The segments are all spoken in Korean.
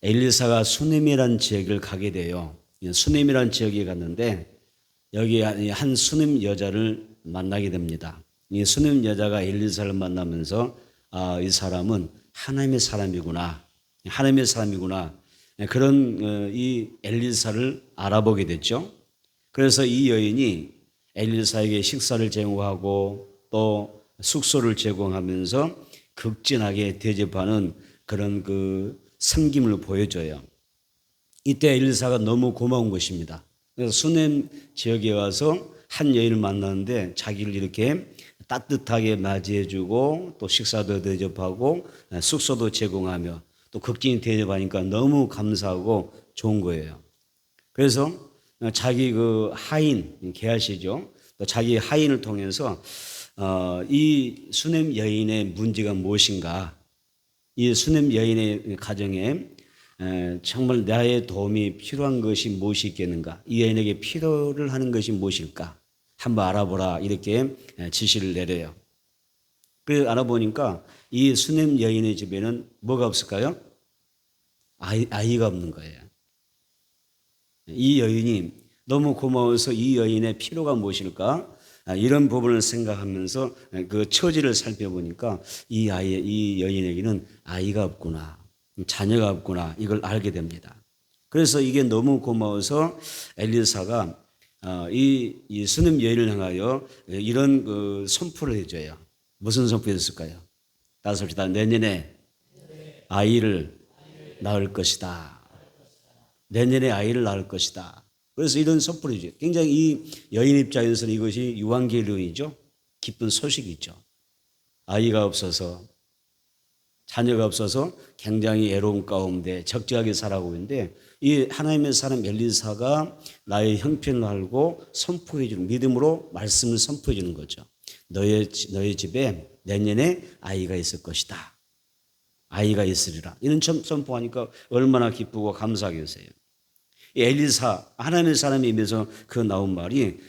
엘리사가 수넴이라는 지역을 가게 돼요. 수넴이라는 지역에 갔는데 여기 한 수넴 여자를 만나게 됩니다. 이 수넴 여자가 엘리사를 만나면서 이 사람은 하나님의 사람이구나. 하나님의 사람이구나. 그런 이 엘리사를 알아보게 됐죠. 그래서 이 여인이 엘리사에게 식사를 제공하고 또 숙소를 제공하면서 극진하게 대접하는 그런 그 섬김을 보여줘요. 이때 엘리사가 너무 고마운 것입니다. 그래서 수넴 지역에 와서 한 여인을 만났는데 자기를 이렇게 따뜻하게 맞이해주고 또 식사도 대접하고 숙소도 제공하며 또 극진히 대접하니까 너무 감사하고 좋은 거예요. 그래서 자기 그 하인, 계하시죠. 또 자기 하인을 통해서 이 수넴 여인의 문제가 무엇인가, 이 수넴 여인의 가정에 정말 나의 도움이 필요한 것이 무엇이 있겠는가, 이 여인에게 필요를 하는 것이 무엇일까 한번 알아보라 이렇게 지시를 내려요. 그래서 알아보니까 이 수넴 여인의 집에는 뭐가 없을까요? 아이가 없는 거예요. 이 여인이 너무 고마워서 이 여인의 필요가 무엇일까? 이런 부분을 생각하면서 그 처지를 살펴보니까 이 여인에게는 아이가 없구나, 자녀가 없구나, 이걸 알게 됩니다. 그래서 이게 너무 고마워서 엘리사가 이 수넴 여인을 향하여 이런 그 선포를 해줘요. 무슨 선포였을까요? 다시 합시다. 내년에 아이를 낳을 것이다. 내년에 아이를 낳을 것이다. 그래서 이런 선포이죠. 굉장히 이 여인 입장에서는 이것이 유한계론이죠. 기쁜 소식이죠. 아이가 없어서, 자녀가 없어서 굉장히 애로운 가운데 적적하게 살아가고 있는데 이 하나님의 사람 엘리사가 나의 형편을 알고 선포해 주는, 믿음으로 말씀을 선포해 주는 거죠. 너의 집에 내년에 아이가 있을 것이다. 아이가 있으리라. 이런 선포하니까 얼마나 기쁘고 감사하겠어요. 엘리사, 하나님의 사람의 입에서 그 나온 말이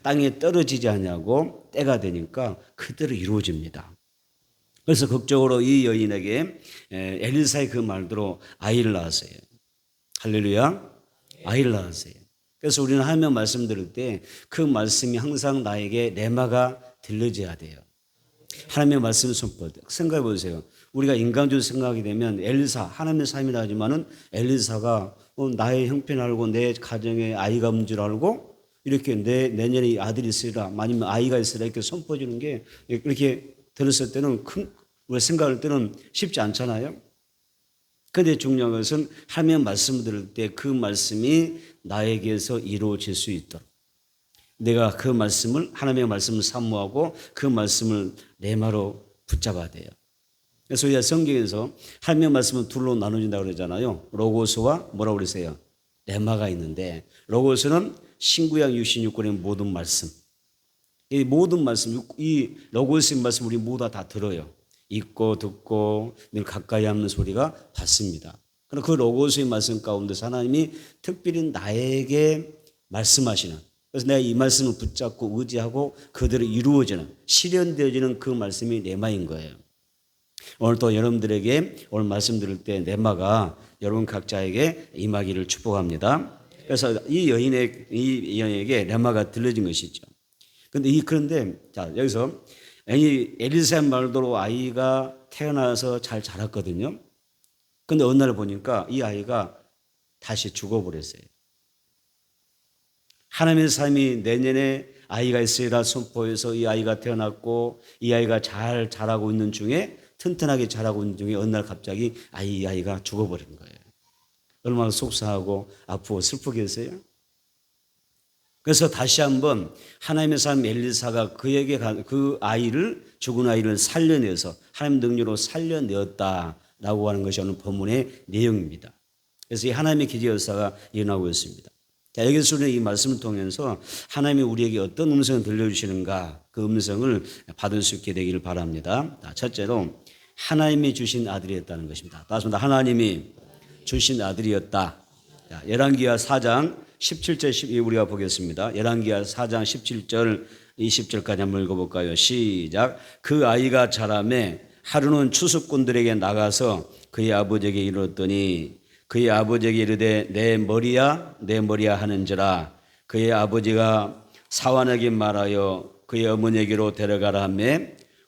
땅에 떨어지지 않냐고 때가 되니까 그대로 이루어집니다. 그래서 극적으로 이 여인에게 엘리사의 그 말대로 아이를 낳았어요. 할렐루야. 아이를 낳았어요. 그래서 우리는 하나님의 말씀 들을 때 그 말씀이 항상 나에게 레마가 들려져야 돼요. 하나님의 말씀을 선포할 때 생각해 보세요. 우리가 인간적으로 생각하게 되면 엘리사, 하나님의 삶이라 하지만은 엘리사가 나의 형편 알고 내 가정에 아이가 없는 줄 알고 이렇게 내년에 아들이 있으리라, 아니면 아이가 있으리라 이렇게 선포해 주는 게 이렇게 들었을 때는 우리가 생각할 때는 쉽지 않잖아요. 그런데 중요한 것은 하나님의 말씀을 들을 때 그 말씀이 나에게서 이루어질 수 있도록 내가 그 말씀을, 하나님의 말씀을 사모하고 그 말씀을 레마로 붙잡아야 돼요. 그래서 우리가 성경에서 하나님의 말씀은 둘로 나눠진다고 그러잖아요. 로고스와 뭐라고 그러세요? 레마가 있는데, 로고스는 신구약 66권의 모든 말씀. 이 모든 말씀, 이 로고스의 말씀 우리 모두 다 들어요. 읽고 듣고 늘 가까이 하는 소리가 받습니다. 그럼 그 로고스의 말씀 가운데서 하나님이 특별히 나에게 말씀하시는, 그래서 내가 이 말씀을 붙잡고 의지하고 그대로 이루어지는, 실현되어지는 그 말씀이 레마인 거예요. 오늘 또 여러분들에게 오늘 말씀 들을 때 레마가 여러분 각자에게 임하기를 축복합니다. 그래서 이 여인에게 레마가 들려진 것이죠. 그런데 자, 여기서 엘리사의 말대로 아이가 태어나서 잘 자랐거든요. 근데 어느 날 보니까 이 아이가 다시 죽어버렸어요. 하나님의 삶이 내년에 아이가 있으리라 선포해서 이 아이가 태어났고 이 아이가 잘 자라고 있는 중에, 튼튼하게 자라고 있는 중에 어느 날 갑자기 이 아이가 죽어버린 거예요. 얼마나 속상하고 아프고 슬프겠어요? 그래서 다시 한번 하나님의 사람 엘리사가 그에게 그 아이를, 죽은 아이를 살려내서 하나님 능력으로 살려내었다라고 하는 것이 오늘 본문의 내용입니다. 그래서 이 하나님의 기적 역사가 일어나고 있습니다. 자, 여기서 우리는 이 말씀을 통해서 하나님이 우리에게 어떤 음성을 들려주시는가, 그 음성을 받을 수 있게 되기를 바랍니다. 첫째로 하나님이 주신 아들이었다는 것입니다. 다시 한번 하나님이 주신 아들이었다. 열왕기하 4장 17절 12 우리가 보겠습니다. 열왕기하 4장 17절 20절까지 한번 읽어볼까요? 시작. 그 아이가 자라매 하루는 추수꾼들에게 나가서 그의 아버지에게 이르렀더니 그의 아버지에게 이르되 내 머리야 내 머리야 하는지라. 그의 아버지가 사환에게 말하여 그의 어머니에게로 데려가라 하며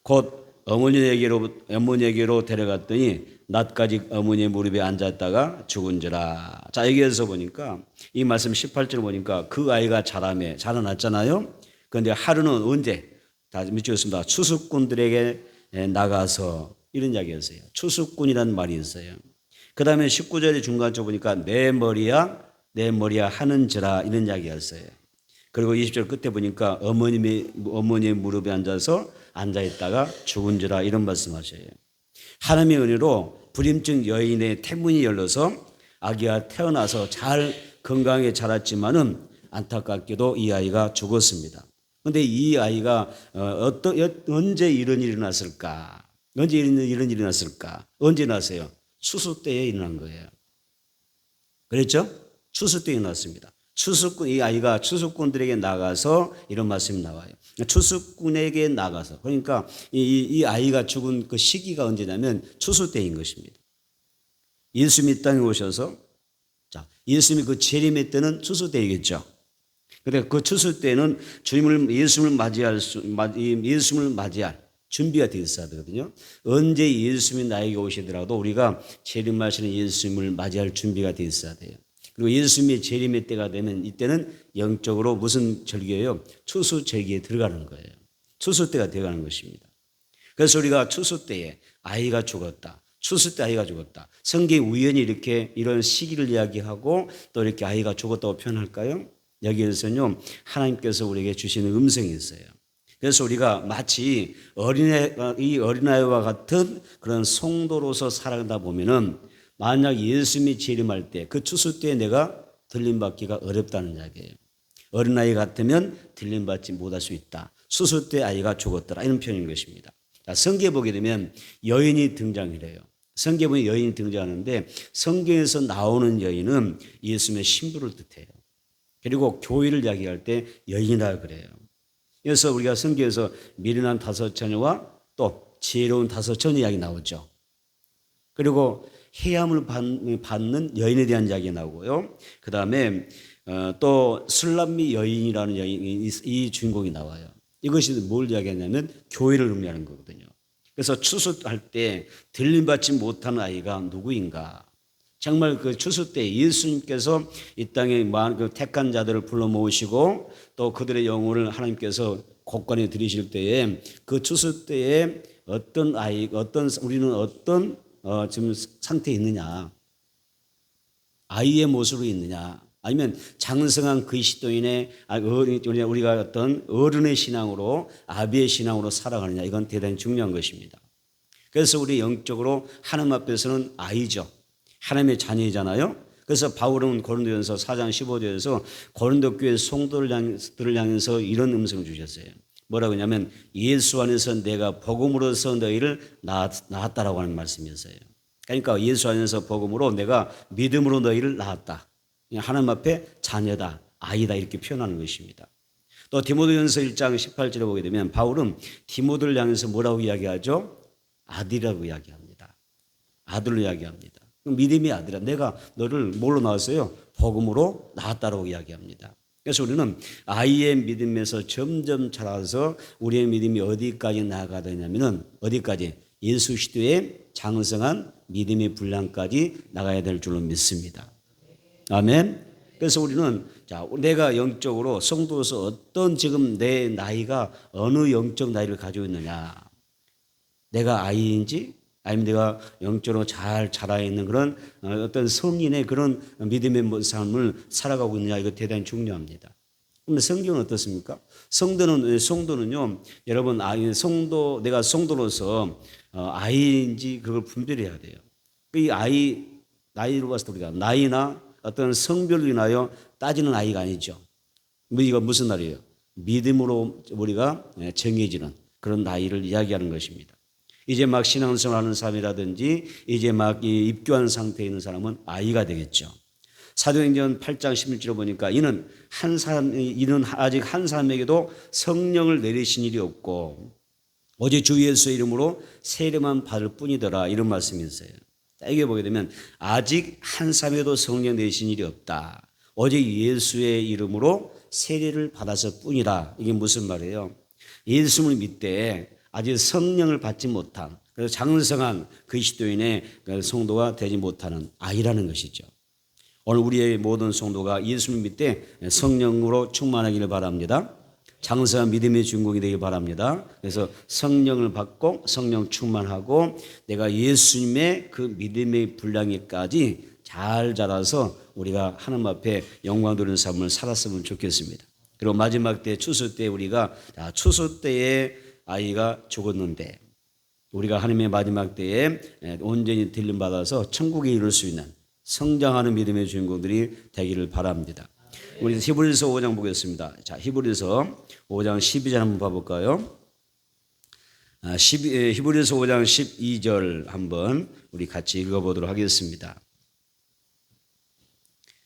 곧 어머니에게로 데려갔더니 낮까지 어머니의 무릎에 앉았다가 죽은지라. 자, 여기에서 보니까 이 말씀 18절 보니까 그 아이가 자라났잖아요. 그런데 하루는 언제? 다 밑줄였습니다. 추수꾼들에게 나가서 이런 이야기였어요. 추수꾼이라는 말이 있어요. 그 다음에 19절의 중간쪽 보니까 내 머리야 하는지라 이런 이야기였어요. 그리고 20절 끝에 보니까 어머니의 무릎에 앉아있다가 죽은지라 이런 말씀하셔요. 하나님의 은혜로 불임증 여인의 태문이 열려서 아기가 태어나서 잘 건강하게 자랐지만은 안타깝게도 이 아이가 죽었습니다. 그런데 이 아이가 언제 이런 일이 났을까? 언제 이런 일이 났을까? 언제 났어요? 추수 때에 일어난 거예요. 그랬죠? 추수 때에 일어났습니다. 이 아이가 추수꾼들에게 나가서 이런 말씀이 나와요. 추수꾼에게 나가서. 그러니까 이 아이가 죽은 그 시기가 언제냐면 추수 때인 것입니다. 예수님이 땅에 오셔서, 자, 예수님이 그 재림의 때는 추수 때이겠죠. 근데 그 추수 때는 예수님을 맞이할 준비가 되어 있어야 되거든요. 언제 예수님이 나에게 오시더라도 우리가 재림하시는 예수님을 맞이할 준비가 되어 있어야 돼요. 그리고 예수님의 재림의 때가 되면 이때는 영적으로 무슨 절기예요? 추수 절기에 들어가는 거예요. 추수 때가 되어가는 것입니다. 그래서 우리가 추수 때에 아이가 죽었다. 추수 때 아이가 죽었다. 성경에 우연히 이렇게 이런 시기를 이야기하고 또 이렇게 아이가 죽었다고 표현할까요? 여기에서는요, 하나님께서 우리에게 주시는 음성이 있어요. 그래서 우리가 마치 이 어린아이와 같은 그런 성도로서 살아가다 보면은 만약 예수님이 재림할 때 그 추수 때에 내가 들림받기가 어렵다는 이야기예요. 어린아이 같으면 들림받지 못할 수 있다. 추수 때 아이가 죽었더라. 이런 표현인 것입니다. 성경에 보게 되면 여인이 등장해요. 성경에 보면 여인이 등장하는데 성경에서 나오는 여인은 예수님의 신부를 뜻해요. 그리고 교회를 이야기할 때 여인이라 그래요. 그래서 우리가 성경에서 미련한 5처녀와 또 지혜로운 5처녀 이야기 나오죠. 그리고 해함을 받는 여인에 대한 이야기 나오고요. 그 다음에 또 술람미 여인이라는 여인이 이 주인공이 나와요. 이것이 뭘 이야기하냐면 교회를 의미하는 거거든요. 그래서 추수할 때 들림받지 못하는 아이가 누구인가? 정말 그 추수 때 예수님께서 이 땅에 그 택한 자들을 불러 모으시고 또 그들의 영혼을 하나님께서 곳간에 들이실 때에 그 추수 때에 우리는 어떤 지금 상태에 있느냐? 아이의 모습으로 있느냐? 아니면 장성한 그리스도인의 우리가 어떤 어른의 신앙으로 아비의 신앙으로 살아가느냐? 이건 대단히 중요한 것입니다. 그래서 우리 영적으로 하나님 앞에서는 아이죠. 하나님의 자녀이잖아요. 그래서 바울은 고린도전서 4장 15절에서 고린도 교회 성도들을 향해서 이런 음성을 주셨어요. 뭐라고 하냐면 예수 안에서 내가 복음으로서 너희를 낳았다라고 하는 말씀이었어요. 그러니까 예수 안에서 복음으로 내가 믿음으로 너희를 낳았다. 하나님 앞에 자녀다, 아이다 이렇게 표현하는 것입니다. 또 디모데전서 1장 18절에 보게 되면 바울은 디모데를 향해서 뭐라고 이야기하죠? 아들이라고 이야기합니다. 아들로 이야기합니다. 믿음의 아들아, 내가 너를 뭘로 낳았어요? 복음으로 낳았다라고 이야기합니다. 그래서 우리는 아이의 믿음에서 점점 자라서 우리의 믿음이 어디까지 나아가야 되냐면은 어디까지? 예수 그리스도의 장성한 믿음의 분량까지 나가야 될 줄로 믿습니다. 아멘. 그래서 우리는 내가 영적으로 성도로서 어떤 지금 내 나이가 어느 영적 나이를 가지고 있느냐? 내가 아이인지 아니면 내가 영적으로 잘 자라 있는 그런 어떤 성인의 그런 믿음의 삶을 살아가고 있느냐, 이거 대단히 중요합니다. 그런데 성경은 어떻습니까? 성도는요, 여러분, 내가 성도로서 아이인지 그걸 분별해야 돼요. 이 나이로 봤을 때 우리가 나이나 어떤 성별로 인하여 따지는 아이가 아니죠. 이거 무슨 날이에요? 믿음으로 우리가 정해지는 그런 나이를 이야기하는 것입니다. 이제 막 신앙생활 하는 사람이라든지 이제 막 입교한 상태에 있는 사람은 아이가 되겠죠. 사도행전 8장 16절에 보니까 이는 아직 한 사람에게도 성령을 내리신 일이 없고 오직 주 예수의 이름으로 세례만 받을 뿐이더라, 이런 말씀이 있어요. 자, 이게 보게 되면 아직 한 사람에도 성령 내신 일이 없다. 오직 예수의 이름으로 세례를 받았을 뿐이다. 이게 무슨 말이에요? 예수를 믿되 아직 성령을 받지 못한, 그래서 장성한 그리스도인의 성도가 되지 못하는 아이라는 것이죠. 오늘 우리의 모든 성도가 예수를 믿되 성령으로 충만하기를 바랍니다. 장성한 믿음의 주인공이 되길 바랍니다. 그래서 성령을 받고 성령 충만하고 내가 예수님의 그 믿음의 분량에까지 잘 자라서 우리가 하나님 앞에 영광 돌리는 삶을 살았으면 좋겠습니다. 그리고 마지막 때 추수 때 우리가 추수 때에 아이가 죽었는데 우리가 하나님의 마지막 때에 온전히 들림 받아서 천국에 이룰 수 있는 성장하는 믿음의 주인공들이 되기를 바랍니다. 우리 히브리서 5장 보겠습니다. 자, 히브리서 5장 12절 한번 봐볼까요? 히브리서 5장 12절 한번 우리 같이 읽어보도록 하겠습니다.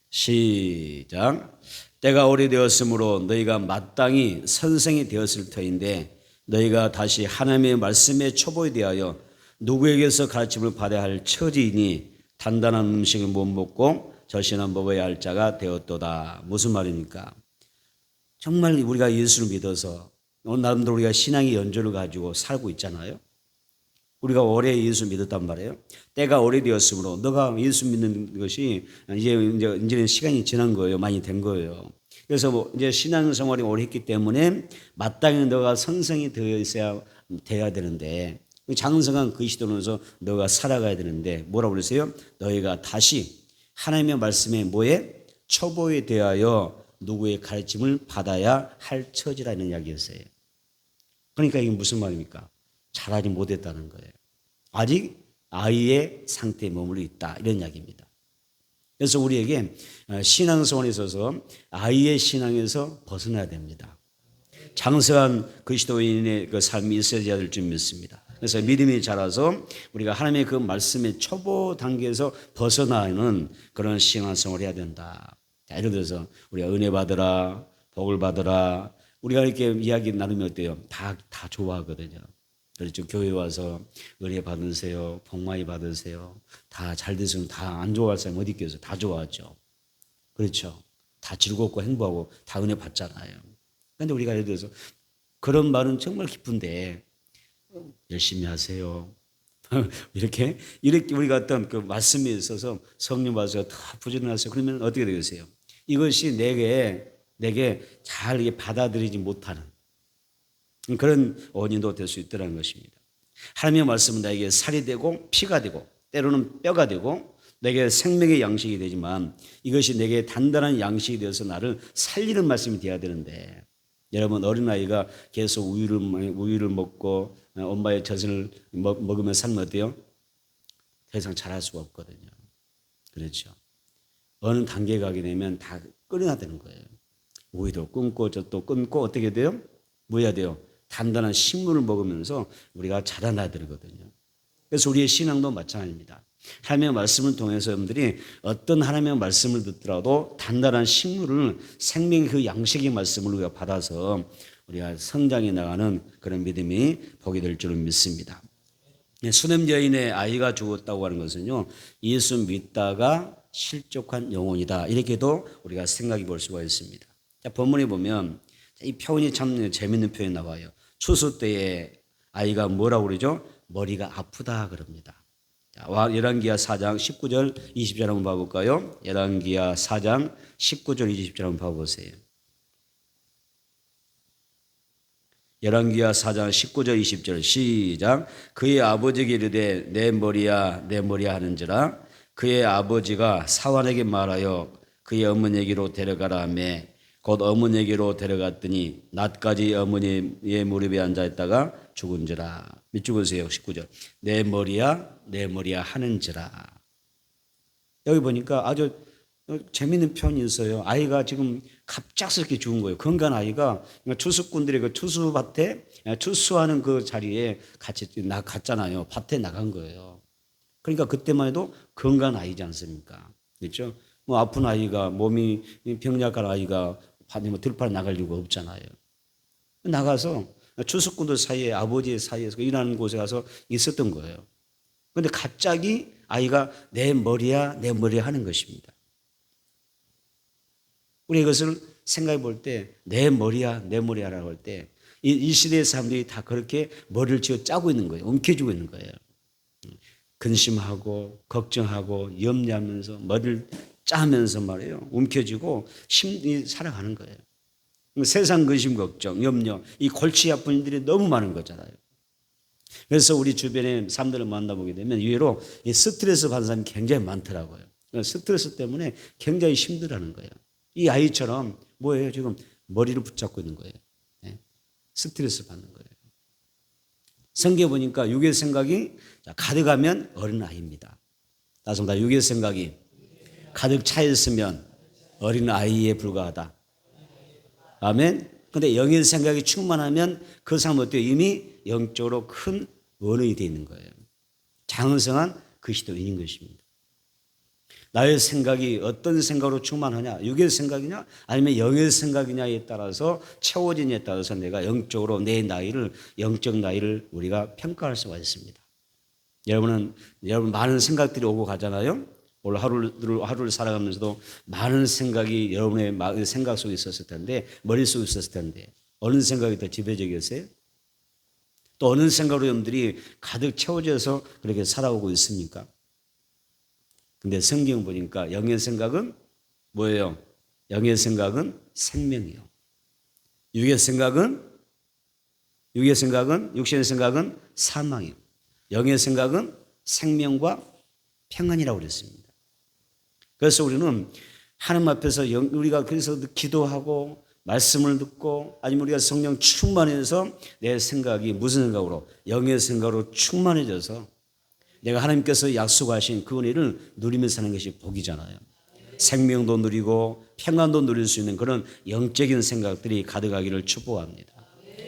시작. 때가 오래되었으므로 너희가 마땅히 선생이 되었을 터인데 너희가 다시 하나님의 말씀에 초보에 대하여 누구에게서 가르침을 받아야 할 처지이니 단단한 음식을 못 먹고 절신한 먹어야 할 자가 되었도다. 무슨 말입니까? 정말 우리가 예수를 믿어서 오늘 나름대로 우리가 신앙의 연조를 가지고 살고 있잖아요. 우리가 오래 예수 믿었단 말이에요. 때가 오래되었으므로 너가 예수 믿는 것이 이제는 시간이 지난 거예요. 많이 된 거예요. 그래서 이제 신앙생활이 오래 했기 때문에 마땅히 너가 선생이 되어야 되는데 장성한 그리스도로서 너가 살아가야 되는데 뭐라고 그러세요? 너희가 다시 하나님의 말씀에 뭐에 초보에 대하여 누구의 가르침을 받아야 할 처지라는 이야기였어요. 그러니까 이게 무슨 말입니까? 잘하지 못했다는 거예요. 아직 아이의 상태에 머물러 있다 이런 이야기입니다. 그래서 우리에게 신앙생활에 있어서 아이의 신앙에서 벗어나야 됩니다. 장성한 그리스도인의 그 삶이 있어야 될 줄 믿습니다. 그래서 믿음이 자라서 우리가 하나님의 그 말씀의 초보 단계에서 벗어나는 그런 신앙생활을 해야 된다. 자, 예를 들어서 우리가 은혜 받으라, 복을 받으라. 우리가 이렇게 이야기 나누면 어때요? 다 좋아하거든요. 그렇죠. 교회 와서 은혜 받으세요. 복 많이 받으세요. 다 잘 되시면 다 안 좋아할 사람이 어디 있겠어요? 다 좋아하죠. 그렇죠. 다 즐겁고 행복하고 다 은혜 받잖아요. 그런데 우리가 예를 들어서 그런 말은 정말 기쁜데 열심히 하세요. 이렇게 우리가 어떤 그 말씀에 있어서 성령 받아서 더 부지런하세요. 그러면 어떻게 되겠어요? 이것이 내게 잘 받아들이지 못하는 그런 원인도 될 수 있다는 것입니다. 하나님의 말씀은 나에게 살이 되고 피가 되고 때로는 뼈가 되고 내게 생명의 양식이 되지만 이것이 내게 단단한 양식이 되어서 나를 살리는 말씀이 되어야 되는데 여러분 어린아이가 계속 우유를 먹고 엄마의 젖을 먹으면 살면 어때요? 더 이상 잘할 수가 없거든요. 그렇죠. 어느 단계에 가게 되면 다 끊어야 되는 거예요. 우유도 끊고 젖도 끊고 어떻게 돼요? 뭐 해야 돼요? 단단한 식물을 먹으면서 우리가 자라나야 되거든요. 그래서 우리의 신앙도 마찬가지입니다. 하나님의 말씀을 통해서 여러분들이 어떤 하나님의 말씀을 듣더라도 단단한 식물을 생명의 그 양식의 말씀을 우리가 받아서 우리가 성장해 나가는 그런 믿음이 보게 될 줄을 믿습니다. 수냄 여인의 아이가 죽었다고 하는 것은요, 예수 믿다가 실족한 영혼이다. 이렇게도 우리가 생각해 볼 수가 있습니다. 자, 본문에 보면 이 표현이 참 재밌는 표현이 나와요. 추수 때에 아이가 뭐라고 그러죠? 머리가 아프다 그럽니다. 열왕기하 4장 19절 20절 한번 봐볼까요? 열왕기하 4장 19절 20절 한번 봐보세요. 열왕기하 4장 19절 20절 시작. 그의 아버지에게 이르되 내 머리야 내 머리야 하는지라 그의 아버지가 사환에게 말하여 그의 어머니에게로 데려가라 하며 곧 어머니에게로 데려갔더니 낮까지 어머니의 무릎에 앉아있다가 죽은지라. 밑줄 보세요. 19절. 내 머리야 하는지라. 여기 보니까 아주 재미있는 표현이 있어요. 아이가 지금 갑작스럽게 죽은 거예요. 건강한 아이가 추수꾼들의 그 추수밭에 추수하는 그 자리에 같이 갔잖아요. 밭에 나간 거예요. 그러니까 그때만 해도 건강한 아이지 않습니까? 그렇죠? 뭐 아픈 아이가 몸이 병약한 아이가 들판에 나갈 이유가 없잖아요. 나가서 추수꾼들 사이에 아버지 사이에서 일하는 곳에 가서 있었던 거예요. 그런데 갑자기 아이가 내 머리야 내 머리야 하는 것입니다. 우리 이것을 생각해 볼 때 내 머리야 내 머리야라고 할 때 이 시대의 사람들이 다 그렇게 머리를 쥐어 짜고 있는 거예요. 움켜쥐고 있는 거예요. 근심하고 걱정하고 염려하면서 머리를 짜면서 말이에요. 움켜쥐고 심리 살아가는 거예요. 세상 근심 걱정 염려 이 골치 아픈 일들이 너무 많은 거잖아요. 그래서 우리 주변에 사람들을 만나보게 되면 의외로 이 스트레스 받는 사람이 굉장히 많더라고요. 스트레스 때문에 굉장히 힘들어하는 거예요. 이 아이처럼 뭐예요? 지금 머리를 붙잡고 있는 거예요. 스트레스 받는 거예요. 성경에 보니까 육의 생각이 가득하면 어린 아이입니다. 다시 말해 육의 생각이 가득 차 있으면 어린 아이에 불과하다. 아멘. 근데 영의 생각이 충만하면 그 사람은 어때요? 이미 영적으로 큰 어른이 되어 있는 거예요. 장성한 그리스도인인 것입니다. 나의 생각이 어떤 생각으로 충만하냐, 육의 생각이냐 아니면 영의 생각이냐에 따라서 채워지냐에 따라서 내가 영적으로 내 나이를 영적 나이를 우리가 평가할 수가 있습니다. 여러분 많은 생각들이 오고 가잖아요. 오늘 하루를 살아가면서도 많은 생각이 여러분의 생각 속에 있었을 텐데 머릿속에 있었을 텐데 어느 생각이 더 지배적이었어요? 또 어느 생각으로 여러분들이 가득 채워져서 그렇게 살아오고 있습니까? 근데 성경 보니까 영의 생각은 뭐예요? 영의 생각은 생명이요. 육의 생각은 육신의 생각은 사망이요. 영의 생각은 생명과 평안이라고 그랬습니다. 그래서 우리는 하나님 앞에서 우리가 그래서 기도하고 말씀을 듣고 아니면 우리가 성령 충만해서 내 생각이 무슨 생각으로 영의 생각으로 충만해져서 내가 하나님께서 약속하신 그 은혜를 누리며 사는 것이 복이잖아요. 생명도 누리고 평안도 누릴 수 있는 그런 영적인 생각들이 가득하기를 축복합니다.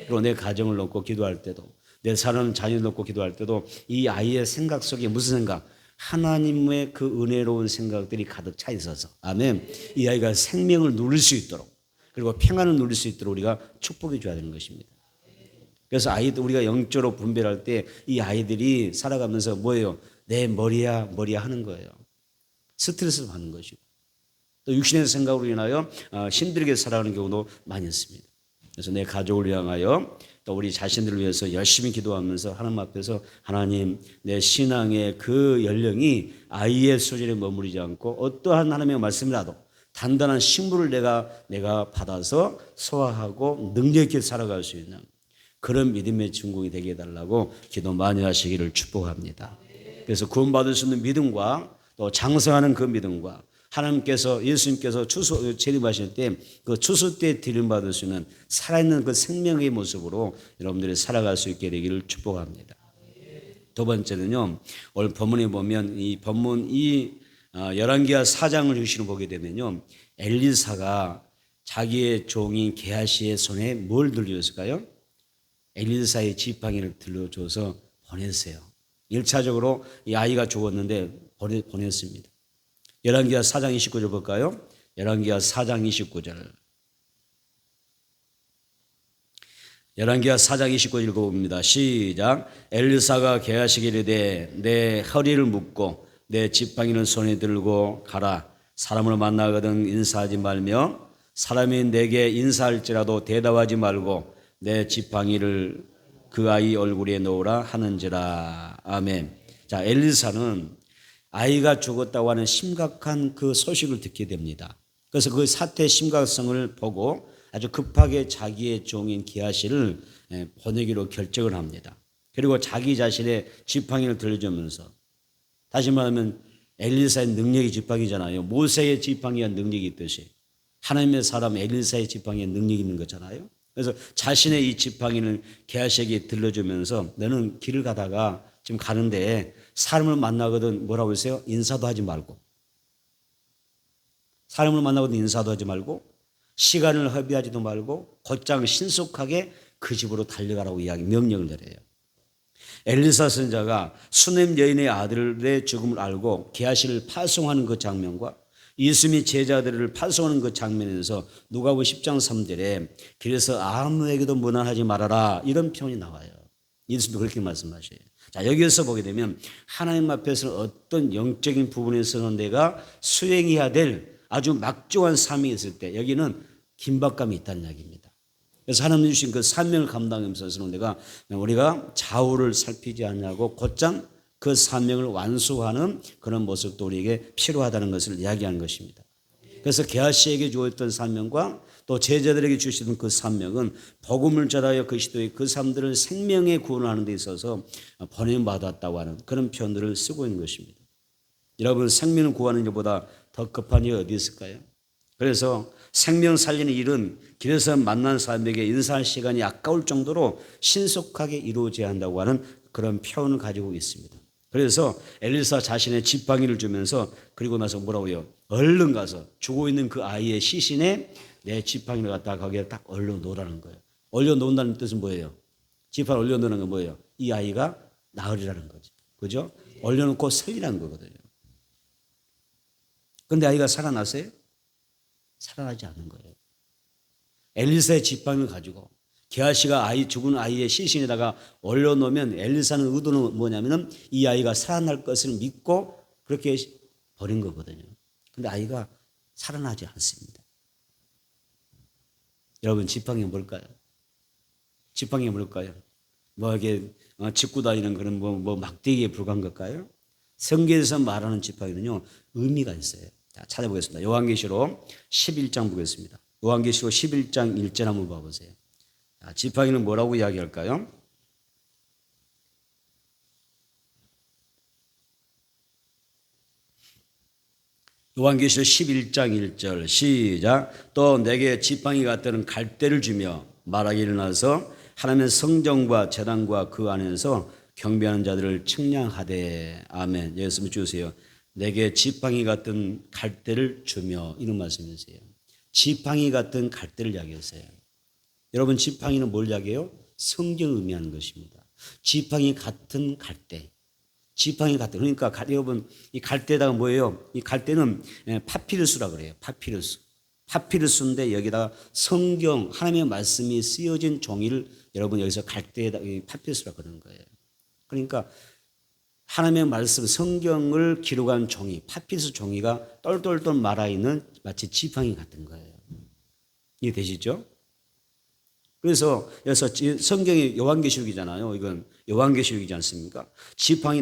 그리고 내 가정을 놓고 기도할 때도 내 사는 자녀를 놓고 기도할 때도 이 아이의 생각 속에 무슨 생각? 하나님의 그 은혜로운 생각들이 가득 차 있어서 아멘. 이 아이가 생명을 누릴 수 있도록 그리고 평안을 누릴 수 있도록 우리가 축복해 줘야 되는 것입니다. 그래서 아이들 우리가 영적으로 분별할 때 이 아이들이 살아가면서 뭐예요? 내 머리야 하는 거예요. 스트레스를 받는 것이고 또 육신의 생각으로 인하여 힘들게 살아가는 경우도 많이 있습니다. 그래서 내 가족을 위하여 또 우리 자신들을 위해서 열심히 기도하면서 하나님 앞에서 하나님 내 신앙의 그 연령이 아이의 수준에 머무르지 않고 어떠한 하나님의 말씀이라도 단단한 식물을 내가 받아서 소화하고 능력 있게 살아갈 수 있는 그런 믿음의 증공이 되게 해달라고 기도 많이 하시기를 축복합니다. 그래서 구원받을 수 있는 믿음과 또 장성하는 그 믿음과 하나님께서 예수님께서 재림하실 때 그 추수 때 드림받을 수 있는 살아있는 그 생명의 모습으로 여러분들이 살아갈 수 있게 되기를 축복합니다. 두 번째는요. 오늘 본문에 보면 이 본문 열왕기하 4장을 주시는 보게 되면요. 엘리사가 자기의 종인 게하시의 손에 뭘 들려줬을까요? 엘리사의 지팡이를 들려줘서 보냈어요. 1차적으로 이 아이가 죽었는데 보냈습니다. 열왕기하 4장 29절 볼까요? 열왕기하 4장 29절. 열왕기하 4장 29절 읽어봅니다. 시작. 엘리사가 게하시기를 이르되 내 허리를 묶고 내 지팡이는 손에 들고 가라. 사람을 만나거든 인사하지 말며 사람이 내게 인사할지라도 대답하지 말고 내 지팡이를 그 아이 얼굴에 놓으라 하는지라. 아멘. 자, 엘리사는 아이가 죽었다고 하는 심각한 그 소식을 듣게 됩니다. 그래서 그 사태의 심각성을 보고 아주 급하게 자기의 종인 게하시를 보내기로 결정을 합니다. 그리고 자기 자신의 지팡이를 들려주면서 다시 말하면 엘리사의 능력이 지팡이잖아요. 모세의 지팡이가 능력이 있듯이 하나님의 사람 엘리사의 지팡이에 능력이 있는 거잖아요. 그래서 자신의 이 지팡이를 게하시에게 들려주면서 너는 길을 가다가 지금 가는데 사람을 만나거든 뭐라고 했어요? 인사도 하지 말고 사람을 만나거든 인사도 하지 말고 시간을 허비하지도 말고 곧장 신속하게 그 집으로 달려가라고 명령을 내려요. 엘리사 선지자가 수넴 여인의 아들의 죽음을 알고 게하시를 파송하는 그 장면과 예수님이 제자들을 파송하는 그 장면에서 누가복음 10장 3절에 그래서 아무에게도 문안하지 말아라 이런 표현이 나와요. 예수님도 그렇게 말씀하셔요. 자, 여기에서 보게 되면 하나님 앞에서는 어떤 영적인 부분에서는 내가 수행해야 될 아주 막중한 사명이 있을 때 여기는 긴박감이 있다는 이야기입니다. 그래서 하나님 주신 그 사명을 감당하면서 우리가 좌우를 살피지 않냐고 곧장 그 사명을 완수하는 그런 모습도 우리에게 필요하다는 것을 이야기하는 것입니다. 그래서 게하시에게 주었던 사명과 또 제자들에게 주시던 그 사명은 복음을 전하여 그리스도의 그 사람들을 생명의 구원하는 데 있어서 보냄받았다고 하는 그런 표현들을 쓰고 있는 것입니다. 여러분, 생명을 구하는 것보다 더 급한 일이 어디 있을까요? 그래서 생명 살리는 일은 길에서 만난 사람에게 인사할 시간이 아까울 정도로 신속하게 이루어져야 한다고 하는 그런 표현을 가지고 있습니다. 그래서 엘리사 자신의 지팡이를 주면서 그리고 나서 뭐라고요? 얼른 가서 죽어 있는 그 아이의 시신에 내 지팡이를 갖다가 거기에 딱 올려놓으라는 거예요. 올려놓는다는 뜻은 뭐예요? 지팡이 올려놓는 건 뭐예요? 이 아이가 나으리라는 거죠. 그죠? 올려놓고 살리라는 거거든요. 그런데 아이가 살아났어요? 살아나지 않는 거예요. 엘리사의 지팡이를 가지고 게하시가 죽은 아이의 시신에다가 올려놓으면 엘리사는 의도는 뭐냐면은 이 아이가 살아날 것을 믿고 그렇게 버린 거거든요. 근데 아이가 살아나지 않습니다. 여러분, 지팡이가 뭘까요? 지팡이가 뭘까요? 뭐 이게 짚고 다니는 그런 뭐 막대기에 불과한 걸까요? 성경에서 말하는 지팡이는요, 의미가 있어요. 자, 찾아보겠습니다. 요한계시록 11장 보겠습니다. 요한계시록 11장 1절 한번 봐보세요. 자, 지팡이는 뭐라고 이야기할까요? 요한계시록 11장 1절 시작. 또 내게 지팡이 같은 갈대를 주며 말하기 일어나서 하나님의 성전과 제단과 그 안에서 경배하는 자들을 측량하되. 아멘. 예수님 주세요. 내게 지팡이 같은 갈대를 주며, 이런 말씀이세요. 지팡이 같은 갈대를 이야기했어요. 여러분, 지팡이는 뭘 이야기해요? 성경을 의미하는 것입니다. 지팡이 같은 갈대. 지팡이 같은, 그러니까 여러분, 이 갈대다가 뭐예요? 이 갈대는 파피루스라 그래요. 파피루스. 파피루스인데 여기다가 성경, 하나님의 말씀이 쓰여진 종이를 여러분 여기서 갈대에다 파피루스라 그러는 거예요. 그러니까 하나님의 말씀, 성경을 기록한 종이, 파피루스 종이가 똘똘똘 말아있는 마치 지팡이 같은 거예요. 이해되시죠? 그래서 여기서 성경이 요한계시록이잖아요. 이건 요한계시록이지 않습니까?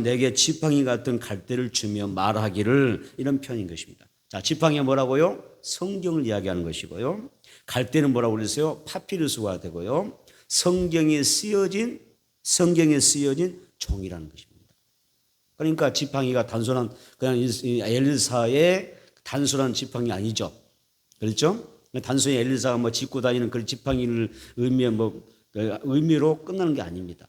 내게 지팡이 같은 갈대를 주며 말하기를, 이런 표현인 것입니다. 자, 지팡이가 뭐라고요? 성경을 이야기하는 것이고요. 갈대는 뭐라고 그랬어요? 파피루스가 되고요. 성경에 쓰여진 종이라는 것입니다. 그러니까 지팡이가 단순한 그냥 엘리사의 단순한 지팡이 아니죠. 그렇죠? 단순히 엘리사가 뭐 짚고 다니는 그 지팡이를 의미로 끝나는 게 아닙니다.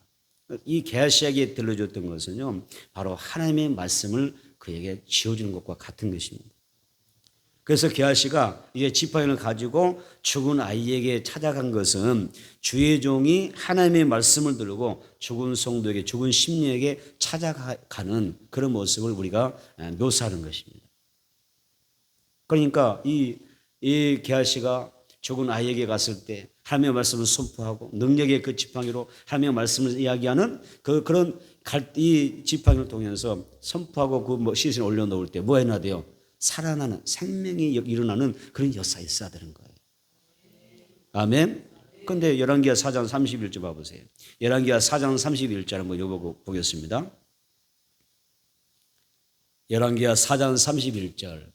이 게하시에게 들려줬던 것은요, 바로 하나님의 말씀을 그에게 지어주는 것과 같은 것입니다. 그래서 게하시가 이제 지팡이를 가지고 죽은 아이에게 찾아간 것은 주의 종이 하나님의 말씀을 들고 죽은 성도에게, 죽은 심령에게 찾아가는 그런 모습을 우리가 묘사하는 것입니다. 그러니까 이 게하시가 죽은 아이에게 갔을 때 하나님의 말씀을 선포하고 능력의 그 지팡이로 하나님의 말씀을 이야기하는 이 지팡이를 통해서 선포하고 그 시신을 올려놓을 때 뭐 해놔야 돼요? 살아나는, 생명이 일어나는 그런 역사가 있어야 되는 거예요. 아멘. 그런데 열왕기하 4장 31절 봐보세요. 열왕기하 4장 31절 한번 읽어보겠습니다. 열왕기하 4장 31절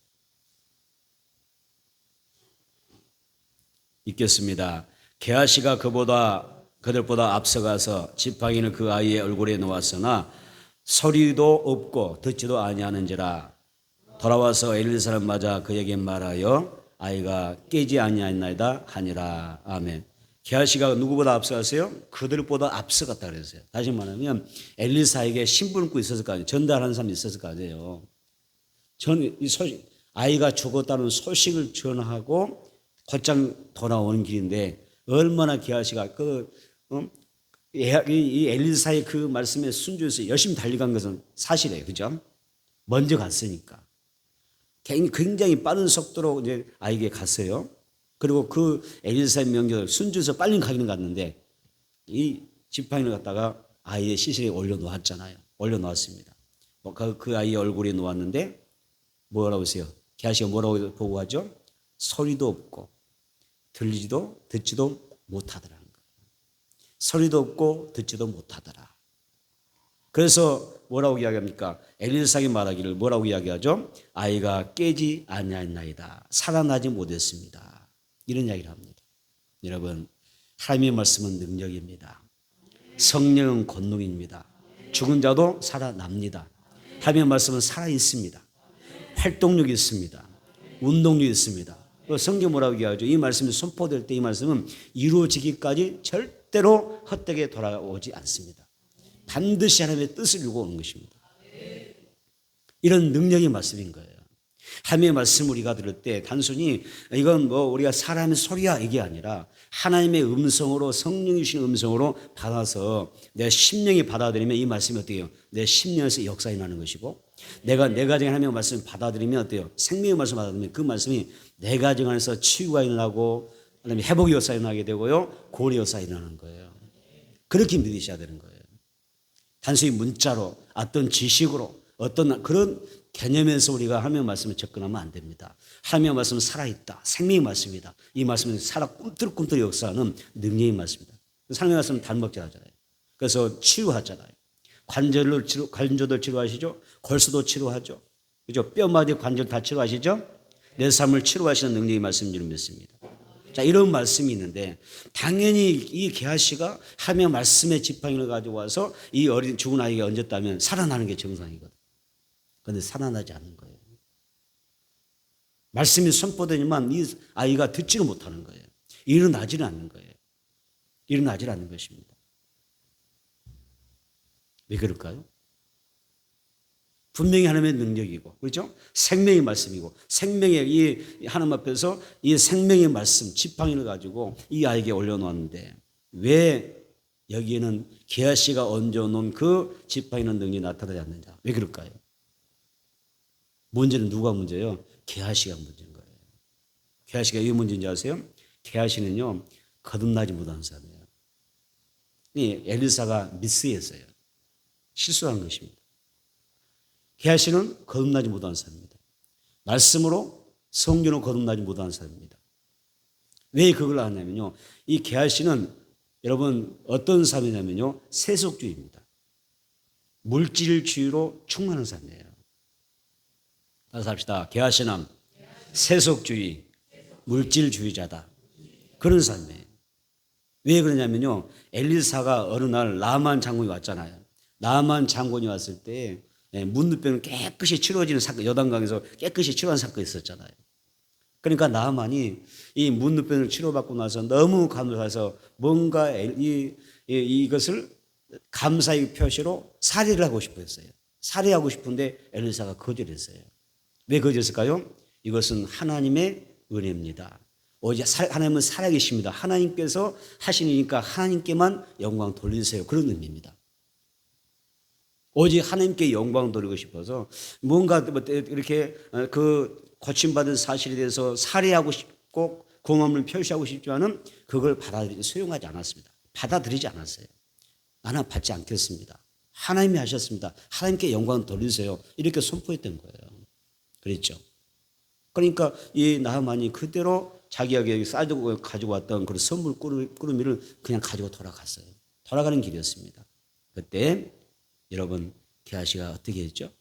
읽겠습니다. 게하시가 그들보다 앞서가서 지팡이는 그 아이의 얼굴에 놓았으나 소리도 없고 듣지도 아니하는지라. 돌아와서 엘리사를 맞아 그에게 말하여 아이가 깨지 아니하였나이다 하니라. 아멘. 게하시가 누구보다 앞서갔어요? 그들보다 앞서갔다 그랬어요. 다시 말하면 엘리사에게 신분을 입고 있었을 거 아니에요. 전달하는 사람이 있었을 거 아니에요. 아이가 죽었다는 소식을 전하고 곧장 돌아오는 길인데 얼마나 게하시가 이 엘리사의 그 말씀에 순종해서 열심히 달려간 것은 사실이에요. 그죠? 먼저 갔으니까. 굉장히 빠른 속도로 이제 아이에게 갔어요. 그리고 그 엘리사의 명령을 순종해서 빨리 가기는 갔는데 이 지팡이를 갖다가 아이의 시신에 올려놓았잖아요. 올려놓았습니다. 그 아이의 얼굴에 놓았는데 뭐라고 하세요? 게하시가 뭐라고 보고 하죠? 소리도 없고 듣지도 못하더라는 거예요. 소리도 없고 듣지도 못하더라. 그래서 뭐라고 이야기합니까? 엘리사가 말하기를 뭐라고 이야기하죠? 아이가 깨지 아니하였나이다. 살아나지 못했습니다. 이런 이야기를 합니다. 여러분, 하나님의 말씀은 능력입니다. 성령은 권능입니다. 죽은 자도 살아납니다. 하나님의 말씀은 살아있습니다. 활동력이 있습니다. 운동력이 있습니다. 성경 뭐라고 얘기하죠? 이 말씀이 선포될 때 이 말씀은 이루어지기까지 절대로 헛되게 돌아오지 않습니다. 반드시 하나님의 뜻을 이루고 오는 것입니다. 이런 능력의 말씀인 거예요. 하나님의 말씀을 우리가 들을 때 단순히 이건 뭐 우리가 사람의 소리야 이게 아니라 하나님의 음성으로 성령이 주신 음성으로 받아서 내 심령이 받아들이면 이 말씀이 어때요? 내 심령에서 역사가 나는 것이고 내 가정에 하나님의 말씀을 받아들이면 어때요? 생명의 말씀을 받아들이면 그 말씀이 내 가정 안에서 치유가 일어나고 그다음에 회복의 역사가 일어나게 되고요. 구원의 역사가 일어나는 거예요. 그렇게 믿으셔야 되는 거예요. 단순히 문자로 어떤 지식으로 어떤 그런 개념에서 우리가 하나님의 말씀을 접근하면 안 됩니다. 하나님의 말씀은 살아있다. 생명의 말씀이다. 이 말씀은 살아 꿈틀꿈틀 역사하는 능력의 말씀이다. 하나님의 말씀은 단먹질 하잖아요. 그래서 치유하잖아요. 관절도 치료하시죠. 골수도 치료하죠. 그죠? 뼈마디 관절 다 치료하시죠. 내 삶을 치료하시는 능력의 말씀인 줄 믿습니다. 자, 이런 말씀이 있는데 당연히 이 게하시가 하나님의 말씀의 지팡이를 가지고 와서 이 어린 죽은 아이가 얹었다면 살아나는 게 정상이거든. 그런데 살아나지 않는 거예요. 말씀이 선포되지만 이 아이가 듣지를 못하는 거예요. 일어나지는 않는 거예요. 일어나지 않는 것입니다. 왜 그럴까요? 분명히 하나님의 능력이고, 그렇죠? 생명의 말씀이고, 생명의 이 하나님 앞에서 이 생명의 말씀, 지팡이를 가지고 이 아이에게 올려놓았는데 왜 여기에는 게하시가 얹어놓은 그 지팡이는 능력이 나타나지 않느냐? 왜 그럴까요? 문제는 누가 문제예요? 게하시가 문제인 거예요. 게하시가 왜 문제인지 아세요? 게하시는요, 거듭나지 못한 사람이에요. 이 엘리사가 미스했어요. 실수한 것입니다. 게하시는 거듭나지 못한 사람입니다. 말씀으로 성경으로 거듭나지 못한 사람입니다. 왜 그걸 하냐면요, 이 게하시는 여러분 어떤 사람이냐면요, 세속주의입니다. 물질주의로 충만한 사람이에요. 다시 합시다. 게하시는 세속주의, 물질주의자다. 그런 사람이에요. 왜 그러냐면요, 엘리사가 어느 날 나만 장군이 왔잖아요. 나만 장군이 왔을 때 문둥병을 깨끗이 치료해지는 사건, 여단강에서 깨끗이 치료한 사건이 있었잖아요. 그러니까 나만이 이 문둥병을 치료받고 나서 너무 감사해서 뭔가 이것을 감사의 표시로 살해를 하고 싶었어요. 살해하고 싶은데 엘리사가 거절했어요. 왜 거절했을까요? 이것은 하나님의 은혜입니다. 오직 하나님은 살아계십니다. 하나님께서 하시니까 하나님께만 영광 돌리세요. 그런 의미입니다. 오직 하나님께 영광 돌리고 싶어서 뭔가 이렇게 그 고침받은 사실에 대해서 살해하고 싶고 공함을 표시하고 싶지만은 그걸 수용하지 않았습니다. 받아들이지 않았어요. 나는 받지 않겠습니다. 하나님이 하셨습니다. 하나님께 영광 돌리세요. 이렇게 선포했던 거예요. 그랬죠. 그러니까 이 나하만이 그대로 자기에게 싸주고 가지고 왔던 그런 선물 꾸러미를 그냥 가지고 돌아갔어요. 돌아가는 길이었습니다. 그때 여러분 게하시가 어떻게 했죠?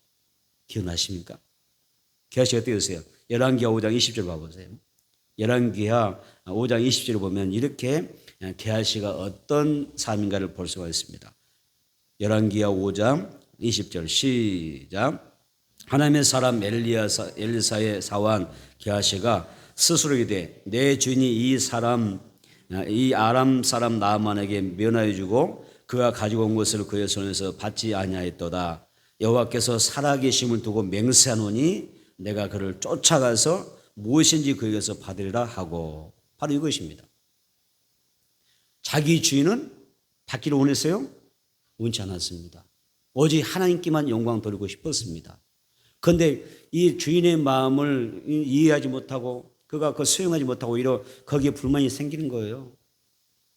기억나십니까? 게하시가 어떻게 했어요? 열왕기하 5장 20절 봐보세요. 열왕기하 5장 20절을 보면 이렇게 게하시가 어떤 사람인가를 볼 수가 있습니다. 열왕기하 5장 20절 시작. 하나님의 사람 엘리사의 사원 게하시가 스스로 이르되 내 주인이 이 아람 사람 나아만에게 면하여 주고 그가 가지고 온 것을 그의 손에서 받지 아니하였도다. 여호와께서 살아계심을 두고 맹세하노니 내가 그를 쫓아가서 무엇인지 그에게서 받으리라 하고, 바로 이것입니다. 자기 주인은 받기를 원했어요? 원치 않았습니다. 오직 하나님께만 영광 돌리고 싶었습니다. 그런데 이 주인의 마음을 이해하지 못하고 그가 그 수용하지 못하고 오히려 거기에 불만이 생기는 거예요.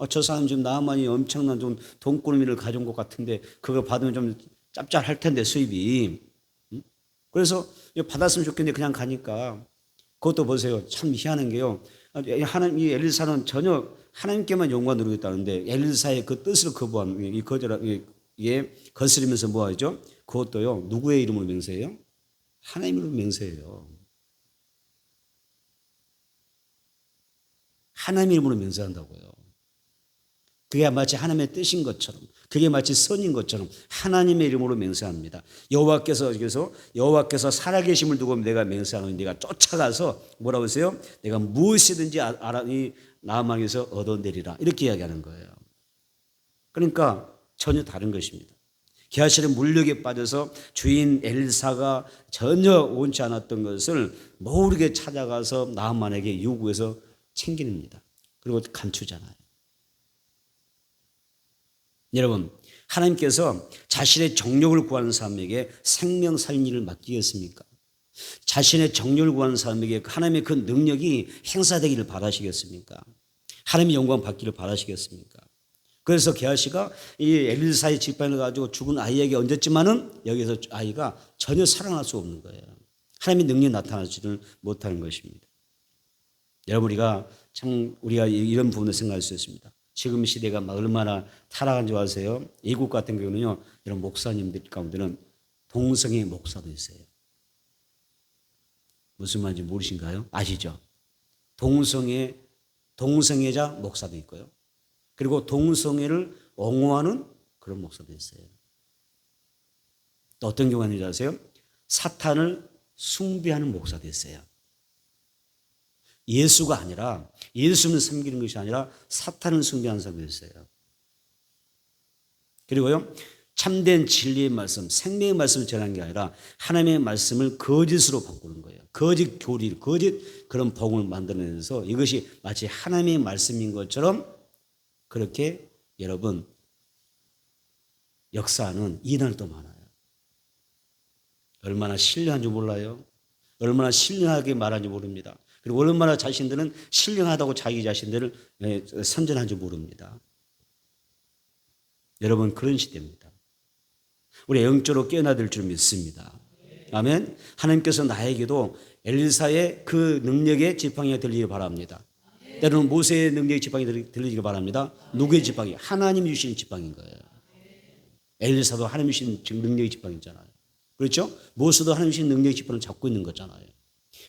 저 사람 지금 나만이 엄청난 좀 돈꾸러미를 가져온 것 같은데 그거 받으면 좀 짭짤할 텐데 수입이. 그래서 받았으면 좋겠는데 그냥 가니까 그것도 보세요. 참 희한한 게요. 하나님, 이 엘리사는 전혀 하나님께만 영광 누리겠다는데 엘리사의 그 뜻을 거부하는 이 거절하게 거스리면서 뭐 하죠? 그것도요. 누구의 이름으로 맹세해요? 하나님 이름으로 맹세해요. 하나님 이름으로 맹세한다고요. 그게 마치 하나님의 뜻인 것처럼, 그게 마치 선인 것처럼 하나님의 이름으로 맹세합니다. 여호와께서 살아계심을 두고 내가 맹세하노니 내가 쫓아가서 뭐라고 했어요? 내가 무엇이든지 이 나만에서 얻어내리라 이렇게 이야기하는 거예요. 그러니까 전혀 다른 것입니다. 게하실의 물욕에 빠져서 주인 엘사가 전혀 원치 않았던 것을 모르게 찾아가서 나만에게 요구해서 챙깁니다. 그리고 감추잖아요. 여러분, 하나님께서 자신의 정욕을 구하는 사람에게 생명 살린 일을 맡기겠습니까? 자신의 정욕을 구하는 사람에게 하나님의 그 능력이 행사되기를 바라시겠습니까? 하나님의 영광 받기를 바라시겠습니까? 그래서 게하시가 이 엘리사의 지팡이를 가지고 죽은 아이에게 얹었지만은 여기서 아이가 전혀 살아날 수 없는 거예요. 하나님의 능력이 나타나지를 못하는 것입니다. 여러분, 우리가 이런 부분을 생각할 수 있습니다. 지금 시대가 얼마나 타락한 줄 아세요? 이국 같은 경우는요, 이런 목사님들 가운데는 동성애 목사도 있어요. 무슨 말인지 모르신가요? 아시죠? 동성애자 목사도 있고요. 그리고 동성애를 옹호하는 그런 목사도 있어요. 또 어떤 경우가 있는지 아세요? 사탄을 숭배하는 목사도 있어요. 예수가 아니라, 예수를 섬기는 것이 아니라 사탄을 숭배하는 사람도 있어요. 그리고요, 참된 진리의 말씀, 생명의 말씀을 전하는 게 아니라 하나님의 말씀을 거짓으로 바꾸는 거예요. 거짓 교리, 거짓 그런 복음을 만들어내서 이것이 마치 하나님의 말씀인 것처럼 그렇게 여러분 역사하는 이날도 많아요. 얼마나 신령한 줄 몰라요. 얼마나 신령하게 말하는지 모릅니다. 그리고 얼마나 자신들은 신령하다고 자기 자신들을 선전한 줄 모릅니다. 여러분, 그런 시대입니다. 우리 영적으로 깨어나야 될 줄 믿습니다. 아멘. 하나님께서 나에게도 엘리사의 그 능력의 지팡이가 들리길 바랍니다. 때로는 모세의 능력의 지팡이 들리길 바랍니다. 누구의 지팡이? 하나님이 주시는 지팡이인 거예요. 엘리사도 하나님이 주신 능력의 지팡이잖아요. 그렇죠? 모세도 하나님이 주신 능력의 지팡이를 잡고 있는 거잖아요.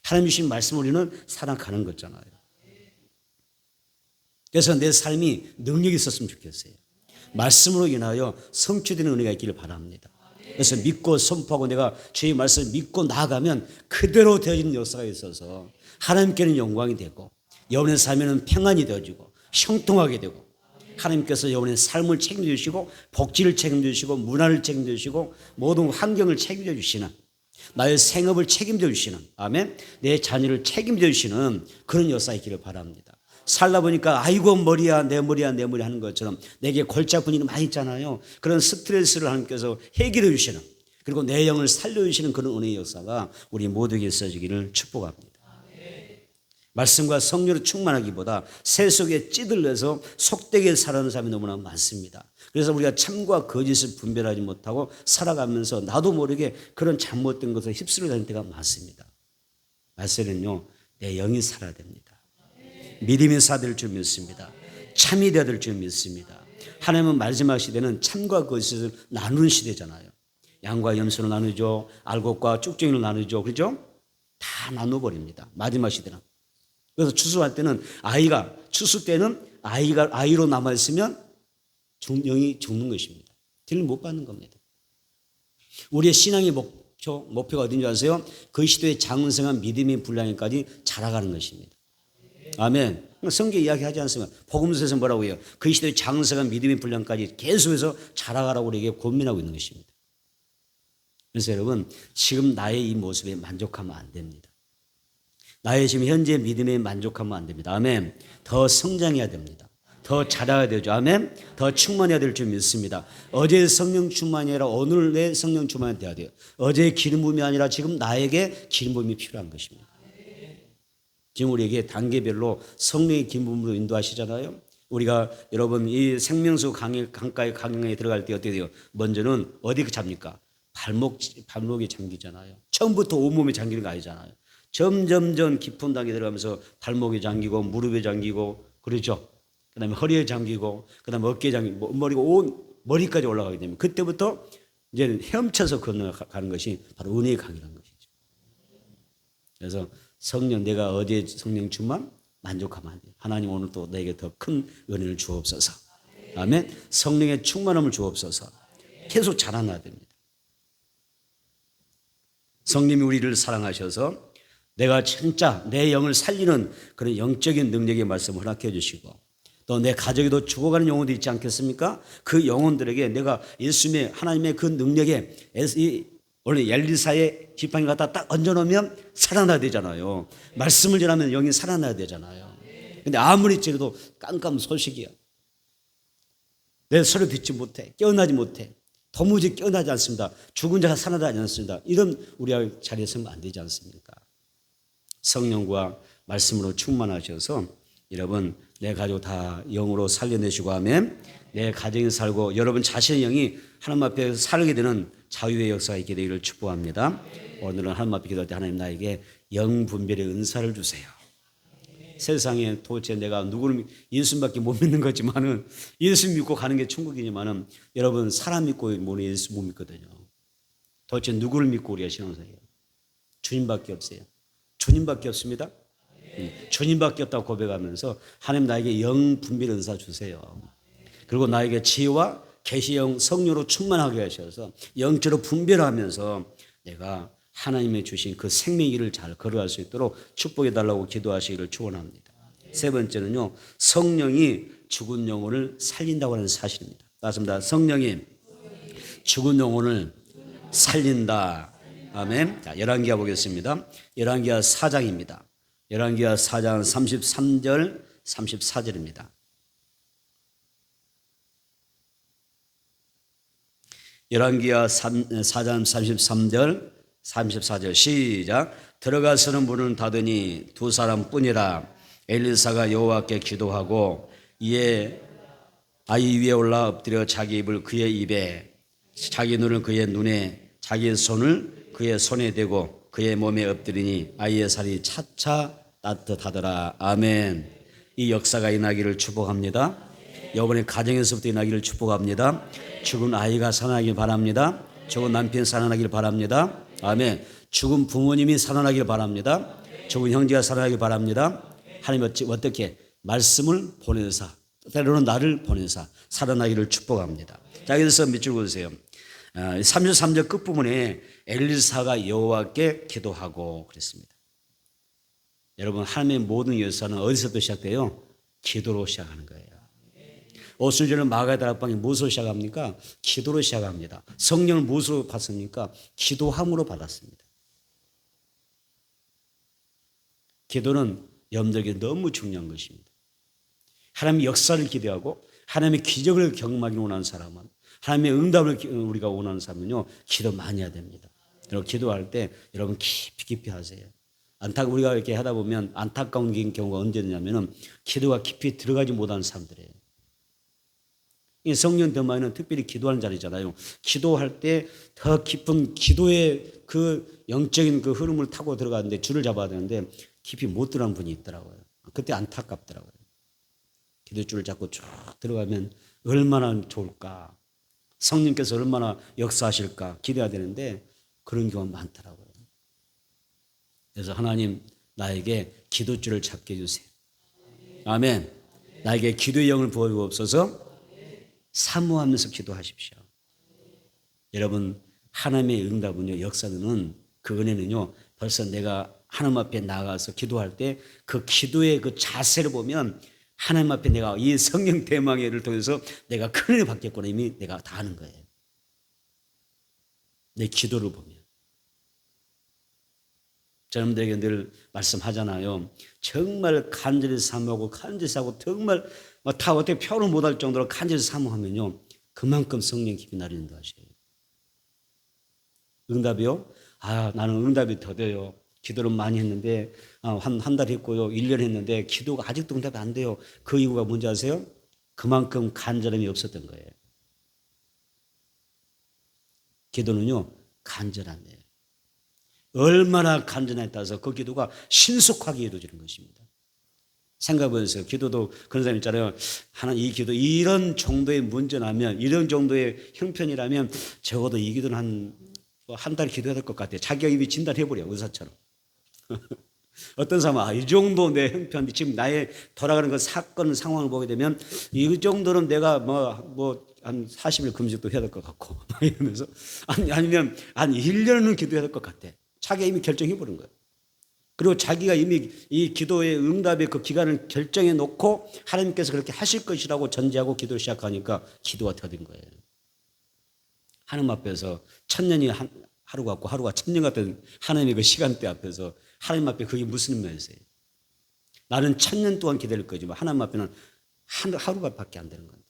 하나님이 주신 말씀을 우리는 살아가는 거잖아요. 그래서 내 삶이 능력이 있었으면 좋겠어요. 말씀으로 인하여 성취되는 은혜가 있기를 바랍니다. 그래서 믿고 선포하고 내가 주의 말씀을 믿고 나아가면 그대로 되어지는 역사가 있어서 하나님께는 영광이 되고 영혼의 삶에는 평안이 되어지고 형통하게 되고 하나님께서 영혼의 삶을 책임져 주시고 복지를 책임져 주시고 문화를 책임져 주시고 모든 환경을 책임져 주시는 나의 생업을 책임져 주시는 아멘 내 자녀를 책임져 주시는 그런 역사 있기를 바랍니다. 살다 보니까 아이고 머리야 내 머리야 내 머리 하는 것처럼 내게 골치 아픈 일이 많이 있잖아요. 그런 스트레스를 하나님께서 해결해 주시는 그리고 내 영을 살려주시는 그런 은혜의 역사가 우리 모두에게 있어지기를 축복합니다. 말씀과 성령으로 충만하기보다 세속에 찌들려서 속되게 살아가는 사람이 너무나 많습니다. 그래서 우리가 참과 거짓을 분별하지 못하고 살아가면서 나도 모르게 그런 잘못된 것을 휩쓸려 다니는 때가 많습니다. 말씀은요, 내 영이 살아야 됩니다. 믿음이 살아야 될 줄 믿습니다. 참이 되어야 될 줄 믿습니다. 하나님은 마지막 시대는 참과 거짓을 나누는 시대잖아요. 양과 염소를 나누죠. 알곡과 쭉정이를 나누죠. 그렇죠? 다 나눠버립니다. 마지막 시대는. 그래서 추수할 때는 추수 때는 아이로 남아있으면 영이 죽는 것입니다. 딜을 못 받는 겁니다. 우리의 신앙의 목표가 어딘지 아세요? 그 시대의 장성한 믿음의 분량에까지 자라가는 것입니다. 아멘. 성경 이야기하지 않습니까? 복음서에서 뭐라고 해요? 그 시대의 장성한 믿음의 분량까지 계속해서 자라가라고 우리에게 고민하고 있는 것입니다. 그래서 여러분, 지금 나의 이 모습에 만족하면 안 됩니다. 나의 지금 현재 믿음에 만족하면 안 됩니다. 아멘. 더 성장해야 됩니다. 더 자라야 되죠. 아멘. 더 충만해야 될 줄 믿습니다. 어제의 성령 충만이 아니라 오늘의 성령 충만이 돼야 돼요. 어제의 기름 부음이 아니라 지금 나에게 기름 부음이 필요한 것입니다. 지금 우리에게 단계별로 성령의 기름 부음으로 인도하시잖아요. 우리가 여러분 이 생명수 강가에 강에 들어갈 때 어떻게 돼요? 먼저는 어디 잡니까? 발목이 잠기잖아요. 처음부터 온몸이 잠기는 거 아니잖아요. 점점점 깊은 단계 들어가면서 발목이 잠기고 무릎에 잠기고 그렇죠. 그다음에 허리에 잠기고 그다음에 어깨에 잠기고 머리가 온 머리까지 올라가게 되면 그때부터 이제 헤엄쳐서 건너가는 것이 바로 은혜의 강이라는 것이죠. 그래서 성령 내가 어디에 성령 충만 만족하면 안 돼요. 하나님 오늘 또 내게 더 큰 은혜를 주옵소서. 아멘. 성령의 충만함을 주옵소서. 계속 자라나야 됩니다. 성령이 우리를 사랑하셔서 내가 진짜 내 영을 살리는 그런 영적인 능력의 말씀을 허락해 주시고 또 내 가족에도 죽어가는 영혼도 있지 않겠습니까? 그 영혼들에게 내가 예수님의 하나님의 그 능력에 원래 엘리사의 지팡이 갖다 딱 얹어놓으면 살아나야 되잖아요. 말씀을 전하면 영이 살아나야 되잖아요. 근데 아무리 찌르도 깜깜 소식이야. 내 소리 듣지 못해. 깨어나지 못해. 도무지 깨어나지 않습니다. 죽은 자가 살아나지 않습니다. 이런 우리가 자리에 서면 안 되지 않습니까? 성령과 말씀으로 충만하셔서 여러분 내 가족 다 영으로 살려내시고 하면 내 가정이 살고 여러분 자신의 영이 하나님 앞에 살게 되는 자유의 역사가 있게 되기를 축복합니다. 오늘은 하나님 앞에 기도할 때 하나님 나에게 영 분별의 은사를 주세요. 세상에 도대체 내가 누구를 예수님밖에 못 믿는 거지만은 예수 믿고 가는 게 천국이지만은 여러분 사람 믿고 모르는 예수 못 믿거든요. 도대체 누구를 믿고 우리가 신앙생활해요? 주님밖에 없어요. 주님밖에 없습니다. 주님밖에 없다고 고백하면서 하나님 나에게 영 분별 은사 주세요. 그리고 나에게 지혜와 계시영 성령으로 충만하게 하셔서 영적으로 분별하면서 내가 하나님의 주신 그 생명의 길을 잘 걸어갈 수 있도록 축복해 달라고 기도하시기를 축원합니다. 세 번째는요. 성령이 죽은 영혼을 살린다고 하는 사실입니다. 맞습니다. 성령이 죽은 영혼을 살린다. 아멘. 자, 열왕기하 보겠습니다. 열왕기하 4장입니다. 열왕기하 4장 33절 34절입니다. 열왕기하 4장 33절 34절 시작. 들어가서는 문을 닫으니 두 사람뿐이라. 엘리사가 여호와께 기도하고 이에 아이 위에 올라 엎드려 자기 입을 그의 입에 자기 눈을 그의 눈에 자기의 손을 그의 손에 대고 그의 몸에 엎드리니 아이의 살이 차차 따뜻하더라. 아멘. 이 역사가 일어나기를 축복합니다. 여러분의 가정에서부터 일어나기를 축복합니다. 죽은 아이가 살아나길 바랍니다. 죽은 남편이 살아나길 바랍니다. 아멘. 죽은 부모님이 살아나길 바랍니다. 죽은 형제가 살아나길 바랍니다. 하나님 어떻게 말씀을 보내사 때로는 나를 보내사 살아나기를 축복합니다. 자, 여기서 밑줄 그으세요. 33절 끝부분에 엘리사가 여호와께 기도하고 그랬습니다. 여러분 하나님의 모든 역사는 어디서부터 시작돼요? 기도로 시작하는 거예요. 오순절은 마가다락방이 무엇으로 시작합니까? 기도로 시작합니다. 성령을 무엇으로 받습니까? 기도함으로 받았습니다. 기도는 여러분들에게 너무 중요한 것입니다. 하나님의 역사를 기대하고 하나님의 기적을 경험하기 원하는 사람은 하나님의 응답을 우리가 원하는 사람은요 기도 많이 해야 됩니다. 여러분 기도할 때 여러분 깊이 하세요. 우리가 이렇게 하다 보면 안타까운 경우가 언제 있냐면은 기도가 깊이 들어가지 못하는 사람들이에요. 이 성령 덤마에는 특별히 기도하는 자리잖아요. 기도할 때 더 깊은 기도의 그 영적인 그 흐름을 타고 들어가는데 줄을 잡아야 되는데 깊이 못 들어가는 분이 있더라고요. 그때 안타깝더라고요. 기도줄을 잡고 쭉 들어가면 얼마나 좋을까. 성령께서 얼마나 역사하실까 기대해야 되는데 그런 경우가 많더라고요. 그래서 하나님 나에게 기도줄을 잡게 해주세요. 아멘. 나에게 기도의 영을 부어주옵소서. 사모하면서 기도하십시오. 여러분 하나님의 응답은요 역사는 그 은혜는요 벌써 내가 하나님 앞에 나가서 기도할 때 그 기도의 그 자세를 보면 하나님 앞에 내가 이 성령 대망회를 통해서 내가 큰 은혜 받겠구나 이미 내가 다 아는 거예요. 내 기도를 보면. 저놈들에게 늘 말씀하잖아요. 정말 간절히 사모하고 간절히 사고 정말 다 어떻게 표현을 못할 정도로 간절히 사모하면요 그만큼 성령 깊이 나린다 하셔요. 응답이요? 나는 응답이 더뎌요. 기도를 많이 했는데 한 달 했고요. 1년 했는데 기도가 아직도 응답이 안 돼요. 그 이유가 뭔지 아세요? 그만큼 간절함이 없었던 거예요. 기도는요, 간절함이에요. 얼마나 간절함에 따라서 그 기도가 신속하게 이루어지는 것입니다. 생각해보세요. 기도도 그런 사람 있잖아요. 하나님, 이 기도 이런 정도의 문제라면, 이런 정도의 형편이라면 적어도 이 기도는 한 달 기도해야 될 것 같아요. 자기가 입이 진단해버려, 의사처럼. 어떤 사람은 이 정도 내 형편, 지금 나의 돌아가는 그 사건 상황을 보게 되면 이 정도는 내가 한 40일 금식도 해야 될 것 같고 이러면서 아니면 한 1년은 기도해야 될 것 같아. 자기가 이미 결정해버린 거예요. 그리고 자기가 이미 이 기도의 응답의 그 기간을 결정해 놓고 하나님께서 그렇게 하실 것이라고 전제하고 기도를 시작하니까 기도가 더딘 거예요. 하나님 앞에서 1000년이 하루 같고 하루가 1000년 같은 하나님의 그 시간대 앞에서 하나님 앞에 그게 무슨 의미였어요? 나는 1000년 동안 기다릴 거지만 하나님 앞에는 하루가 밖에 안 되는 건데.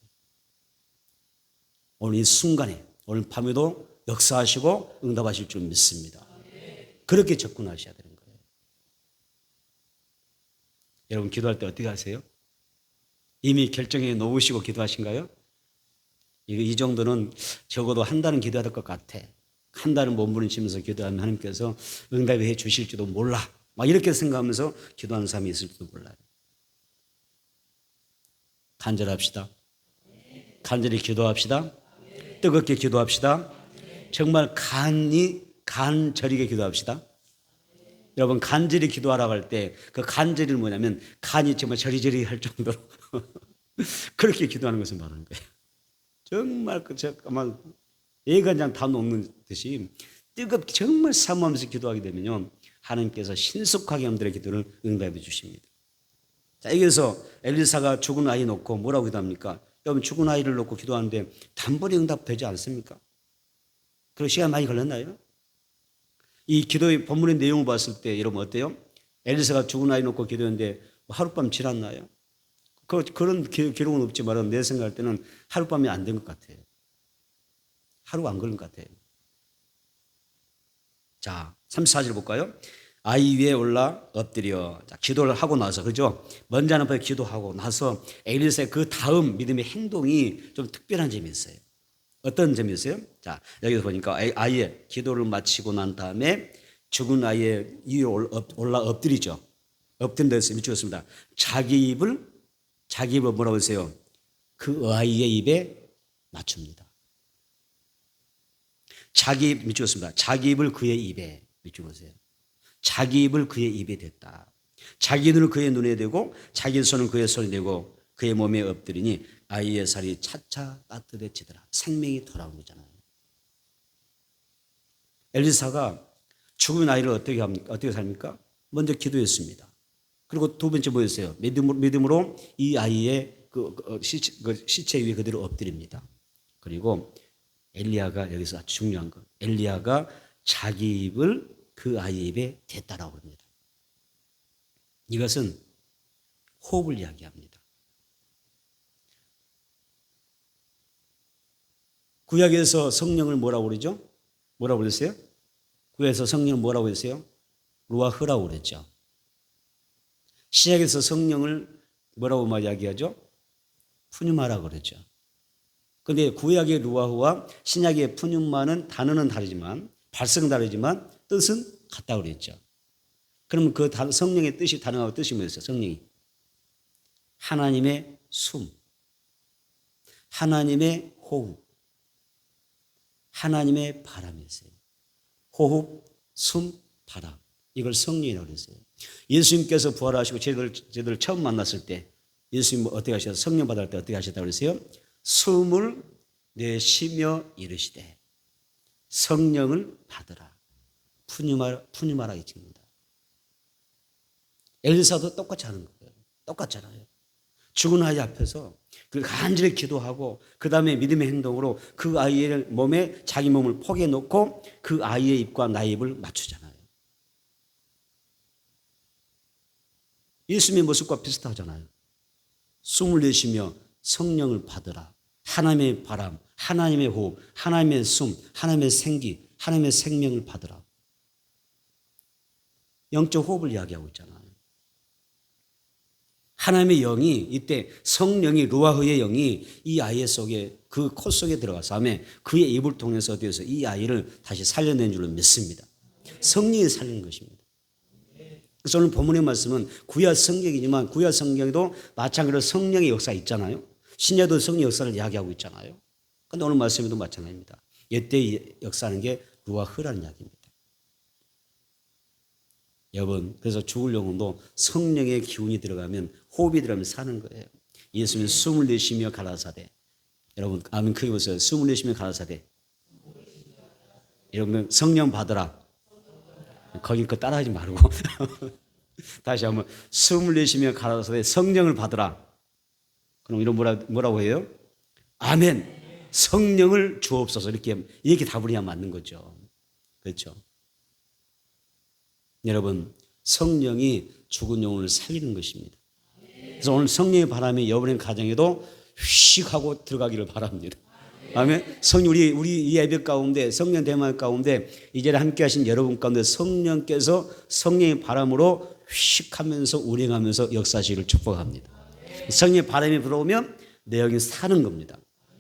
오늘 이 순간에 오늘 밤에도 역사하시고 응답하실 줄 믿습니다. 그렇게 접근하셔야 되는 거예요. 여러분 기도할 때 어떻게 하세요? 이미 결정해 놓으시고 기도하신가요? 이 정도는 적어도 한 달은 기도해야 될 것 같아. 한 달은 몸부림치면서 기도하면 하나님께서 응답해 주실지도 몰라. 막 이렇게 생각하면서 기도하는 사람이 있을지도 몰라요. 간절합시다. 간절히 기도합시다. 뜨겁게 기도합시다. 정말 간절하게 기도합시다. 여러분 간절히 기도하라고 할 때 그 간절히는 뭐냐면 간이 정말 저리저리 할 정도로 그렇게 기도하는 것을 말하는 거예요. 정말 아마 예간장 다 녹는 듯이 뜨겁게 정말 사모하면서 기도하게 되면요 하나님께서 신속하게 여러분들의 기도를 응답해 주십니다. 자, 여기서 엘리사가 죽은 아이 놓고 뭐라고 기도합니까? 여러분 죽은 아이를 놓고 기도하는데 단번에 응답되지 않습니까? 그리고 시간 많이 걸렸나요? 이 기도의 본문의 내용을 봤을 때 여러분 어때요? 엘리사가 죽은 아이 놓고 기도했는데 하룻밤 지났나요? 그런 기록은 없지만 내 생각할 때는 하룻밤이 안 된 것 같아요. 하루가 안 걸린 것 같아요. 자, 34절 볼까요? 아이 위에 올라 엎드려. 자, 기도를 하고 나서, 그죠? 먼저 하나님께 기도하고 나서 엘리사의 그 다음 믿음의 행동이 좀 특별한 점이 있어요. 어떤 점이 있어요? 자, 여기서 보니까 아이의 기도를 마치고 난 다음에 죽은 아이의 위에 올라 엎드리죠. 엎드린 데서 미치겠습니다. 자기 입을 뭐라고 하세요? 그 아이의 입에 맞춥니다. 자기 입 미치겠습니다. 자기 입을 그의 입에 미치보세요. 자기 입을 그의 입에 댔다. 자기 눈을 그의 눈에 대고 자기 손을 그의 손에 대고 그의 몸에 엎드리니 아이의 살이 차차 따뜻해지더라. 생명이 돌아온 거잖아요. 엘리사가 죽은 아이를 어떻게 합니까? 어떻게 삽니까? 먼저 기도했습니다. 그리고 두 번째 뭐였어요? 믿음으로 이 아이의 시체 위에 그대로 엎드립니다. 그리고 엘리야가 여기서 아주 중요한 것. 엘리야가 자기 입을 그 아이의 입에 댔다라고 합니다. 이것은 호흡을 이야기합니다. 구약에서 성령을 뭐라고 그러죠? 뭐라고 그랬어요? 구약에서 성령을 뭐라고 했어요? 루아흐라고 그랬죠. 신약에서 성령을 뭐라고 이야기하죠? 푸뉴마라고 그러죠. 그런데 구약의 루아흐와 신약의 푸뉴마는 단어는 다르지만 발성은 다르지만 뜻은 같다고 그랬죠. 그러면 그 성령의 뜻이 단어하고 뜻이 뭐였어요? 성령이 하나님의 숨, 하나님의 호흡, 하나님의 바람이었어요. 호흡, 숨, 바람. 이걸 성령이라고 그랬어요. 예수님께서 부활하시고 저희들 처음 만났을 때 예수님 어떻게 하셨어요? 성령 받을 때 어떻게 하셨다고 그랬어요? 숨을 내쉬며 이르시되 성령을 받으라. 푸뉴마라 이칩니다. 엘리사도 똑같이 하는 거예요. 똑같잖아요. 죽은 아이 앞에서 그 간절히 기도하고 그 다음에 믿음의 행동으로 그 아이의 몸에 자기 몸을 포개해 놓고 그 아이의 입과 나의 입을 맞추잖아요. 예수님의 모습과 비슷하잖아요. 숨을 내쉬며 성령을 받으라. 하나님의 바람, 하나님의 호흡, 하나님의 숨, 하나님의 생기, 하나님의 생명을 받으라. 영적 호흡을 이야기하고 있잖아요. 하나님의 영이 이때 성령이 루아흐의 영이 이 아이 속에 그 코 속에 들어가서 하며 그의 입을 통해서 어디에서 이 아이를 다시 살려낸 줄로 믿습니다. 성령이 살린 것입니다. 그래서 오늘 본문의 말씀은 구약 성경이지만 구약 성경에도 마찬가지로 성령의 역사가 있잖아요. 신약도 성령 역사를 이야기하고 있잖아요. 그런데 오늘 말씀에도 마찬가지입니다. 이때 역사하는 게 루아흐라는 이야기입니다. 여러분, 그래서 죽을 영혼도 성령의 기운이 들어가면 호흡이 들어가면 사는 거예요. 예수님 숨을 내쉬며 가라사대. 여러분 아멘 크게 보세요. 숨을 내쉬며 가라사대. 여러분 성령 받으라. 거기 거 따라하지 말고 다시 한번 숨을 내쉬며 가라사대 성령을 받으라. 그럼 이런 뭐라고 해요? 아멘. 성령을 주옵소서. 이렇게 답을 해야 맞는 거죠. 그렇죠? 여러분 성령이 죽은 영혼을 살리는 것입니다. 그래서 오늘 성령의 바람이 여러분의 가정에도 휙 하고 들어가기를 바랍니다. 아멘. 우리 이 예배 가운데 성령 대만 가운데 이 자리에 함께 하신 여러분 가운데 성령께서 성령의 바람으로 휙 하면서 운행하면서 역사시기를 축복합니다. 성령의 바람이 불어오면 내 영이 사는 겁니다.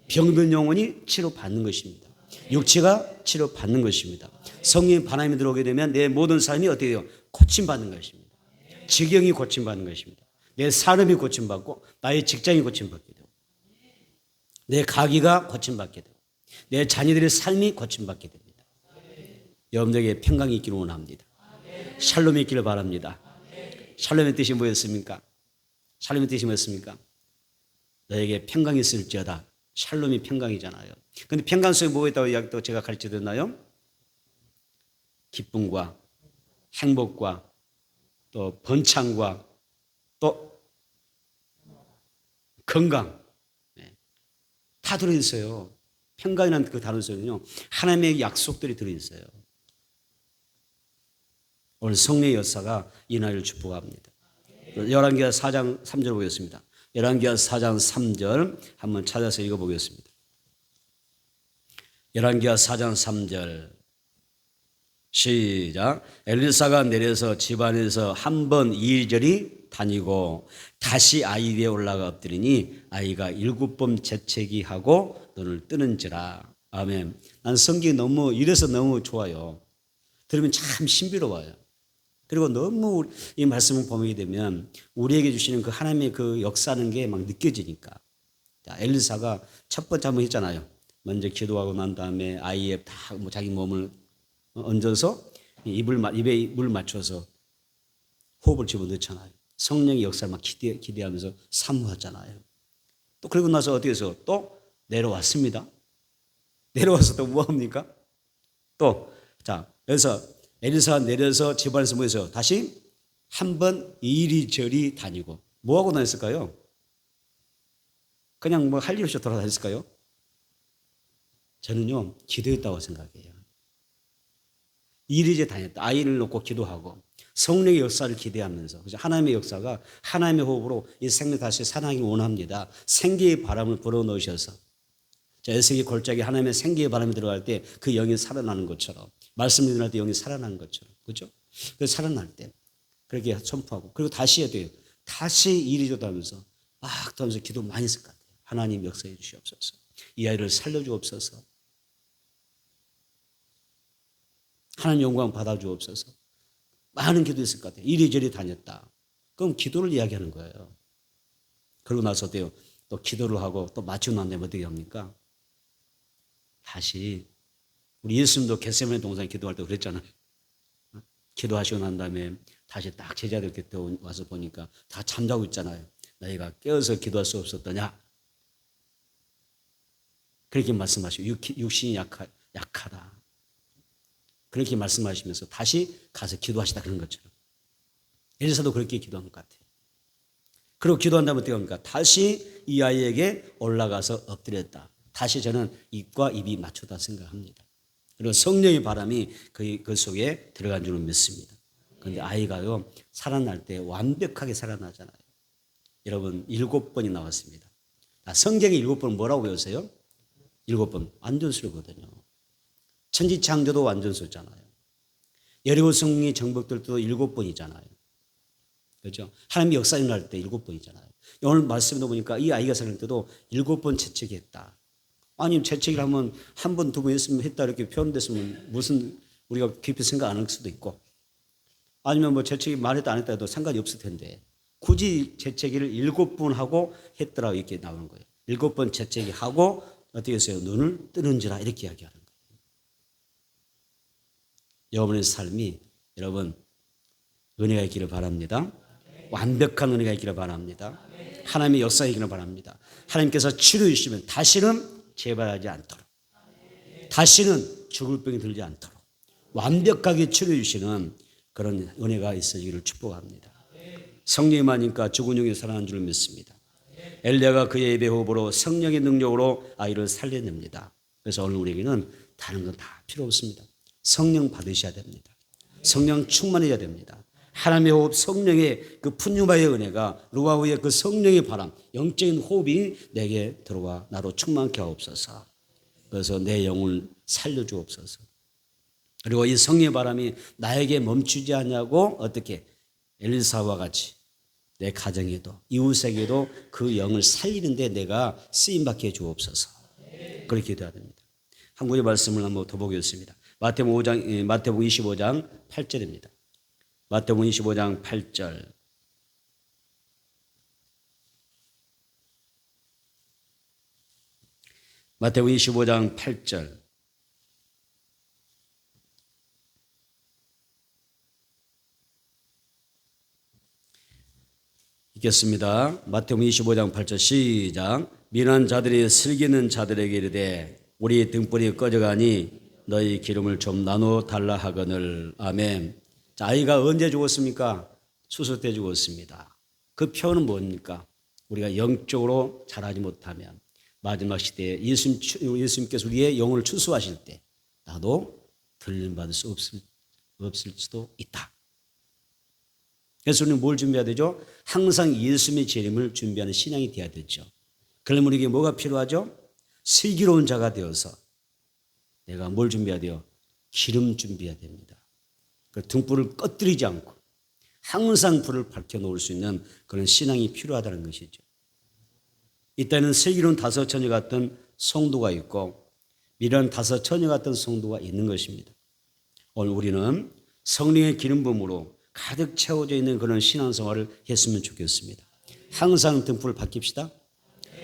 병든 영혼이 치료받는 것입니다. 육체가 치료받는 것입니다. 성령의 바람이 들어오게 되면 내 모든 삶이 어떻게 돼요? 고침받는 것입니다. 지경이 고침받는 것입니다. 내 산업이 고침받고 나의 직장이 고침받게 되고 내 가기가 고침받게 되고 내 자녀들의 삶이 고침받게 됩니다. 여러분들에게 평강이 있기를 원합니다. 샬롬이 있기를 바랍니다. 샬롬의 뜻이 뭐였습니까? 샬롬의 뜻이 뭐였습니까? 너에게 평강이 있을지어다. 샬롬이 평강이잖아요. 그런데 평강 속에 뭐가 있다고 이야기도 제가 가르쳐 드렸나요? 기쁨과 행복과 또 번창과 또 건강 다 들어있어요. 평강이라는 그 단어 속에는요 하나님의 약속들이 들어있어요. 오늘 성령의 역사가 이 날을 축복합니다. 열왕기하 4장 3절 보겠습니다. 열왕기하 4장 3절 한번 찾아서 읽어보겠습니다. 열왕기하 4장 3절 시작. 엘리사가 내려서 집안에서 한 번 이리저리 다니고 다시 아이 위에 올라가 엎드리니 아이가 7번 재채기하고 눈을 뜨는지라. 아멘. 난 성경이 이래서 너무 좋아요. 들으면 참 신비로워요. 그리고 너무 이 말씀을 보게 되면 우리에게 주시는 그 하나님의 그 역사하는 게 막 느껴지니까. 자, 엘리사가 첫 번째 한번 했잖아요. 먼저 기도하고 난 다음에 아이에 다 자기 몸을 얹어서 입에 물 맞춰서 호흡을 집어넣잖아요. 성령의 역사를 막 기대하면서 사모하잖아요. 또 그리고 나서 어떻게 해서 또 내려왔습니다. 내려와서 또 뭐 합니까? 그래서 엘리사가 내려서 집안에서 뭐 해서 다시 한 번 이리저리 다니고 뭐 하고 다녔을까요? 그냥 뭐 할 일 없이 돌아다녔을까요? 저는요 기도했다고 생각해요. 이리저리 다녔다. 아이를 놓고 기도하고 성령의 역사를 기대하면서 하나님의 역사가 하나님의 호흡으로 이 생명 다시 살아나기 원합니다. 생기의 바람을 불어넣으셔서 에스겔 골짜기 하나님의 생기의 바람이 들어갈 때 그 영이 살아나는 것처럼 말씀이 들어갈 때 영이 살아나는 것처럼 그렇죠? 그 살아날 때 그렇게 선포하고 그리고 다시 해야 돼요. 다시 이리저리 하면서 막 하면서 기도 많이 했을 것 같아요. 하나님 역사해 주시옵소서. 이 아이를 살려주옵소서. 하나님 영광 받아주옵소서. 많은 기도했을 것 같아요. 이리저리 다녔다. 그럼 기도를 이야기하는 거예요. 그러고 나서 어때요? 또 기도를 하고 또 마치고 난 다음에 어떻게 합니까? 다시 우리 예수님도 겟세마네 동산에 기도할 때 그랬잖아요. 기도하시고 난 다음에 다시 딱 제자들 곁에 와서 보니까 다 잠자고 있잖아요. 너희가 깨어서 기도할 수 없었더냐? 그렇게 말씀하시고 육신이 약하다. 그렇게 말씀하시면서 다시 가서 기도하시다 그런 것처럼 엘리사도 그렇게 기도한 것 같아요. 그리고 기도한 다음에 어떻게 합니까? 다시 이 아이에게 올라가서 엎드렸다. 다시 저는 입과 입이 맞췄다 생각합니다. 그리고 성령의 바람이 그 속에 들어간 줄은 믿습니다. 그런데 아이가요 살아날 때 완벽하게 살아나잖아요. 여러분 7번이 나왔습니다. 성경에 7번은 뭐라고 배우세요? 7번 완전수거든요. 천지창조도 완전수잖아요. 여리고 성이 정복될 때도 7번이잖아요. 그렇죠? 하나님의 역사 일어날 때 7번이잖아요. 오늘 말씀도 보니까 이 아이가 살 때도 7번 재채기했다. 아니 재채기를 하면 한 번, 두 번 했으면 했다 이렇게 표현됐으면 무슨 우리가 깊이 생각 안 할 수도 있고 아니면 뭐 재채기 말했다 안 했다 해도 상관이 없을 텐데 굳이 재채기를 7번 하고 했더라 이렇게 나오는 거예요. 7번 재채기 하고 어떻게 했어요? 눈을 뜨는지라 이렇게 이야기하는 거예요. 여러분의 삶이 여러분 은혜가 있기를 바랍니다. 완벽한 은혜가 있기를 바랍니다. 하나님의 역사가 있기를 바랍니다. 하나님께서 치료해 주시면 다시는 재발하지 않도록 다시는 죽을 병이 들지 않도록 완벽하게 치료해 주시는 그런 은혜가 있어지기를 축복합니다. 성령이 많으니까 죽은 영이 살아난 줄 믿습니다. 엘리야가 그의 입의 호흡으로 성령의 능력으로 아이를 살려냅니다. 그래서 오늘 우리에게는 다른 건 다 필요 없습니다. 성령 받으셔야 됩니다. 성령 충만해야 됩니다. 하나님의 호흡 성령의 그 푸뉴마의 은혜가 루아우의 그 성령의 바람 영적인 호흡이 내게 들어와 나로 충만케 하옵소서. 그래서 내 영을 살려주옵소서. 그리고 이 성령의 바람이 나에게 멈추지 않냐고 어떻게 엘리사와 같이 내 가정에도 이웃에게도 그 영을 살리는데 내가 쓰임받게 주옵소서. 그렇게 기도해야 됩니다. 한 구절 말씀을 한번 더 보겠습니다. 마태복음 25장 8절입니다. 마태복음 25장 8절. 마태복음 25장 8절. 읽겠습니다. 마태복음 25장 8절 시작. 미련한 자들이 슬기는 자들에게 이르되 우리 등불이 꺼져가니 너희 기름을 좀 나눠 달라 하거늘. 아멘. 자, 아이가 언제 죽었습니까? 수술 때 죽었습니다. 그 표현은 뭡니까? 우리가 영적으로 자라지 못하면 마지막 시대에 예수님께서 우리의 영혼을 추수하실 때 나도 들림받을 수 없을 수도 있다. 그래서 우리는 뭘 준비해야 되죠? 항상 예수님의 재림을 준비하는 신앙이 되어야 되죠. 그러면 우리에게 뭐가 필요하죠? 슬기로운 자가 되어서 내가 뭘 준비해야 돼요? 기름 준비해야 됩니다. 그 등불을 꺼뜨리지 않고 항상 불을 밝혀놓을 수 있는 그런 신앙이 필요하다는 것이죠. 이때는 슬기로운 5 처녀 같은 성도가 있고 미련한 5 처녀 같은 성도가 있는 것입니다. 오늘 우리는 성령의 기름 부음으로 가득 채워져 있는 그런 신앙생활을 했으면 좋겠습니다. 항상 등불을 밝힙시다.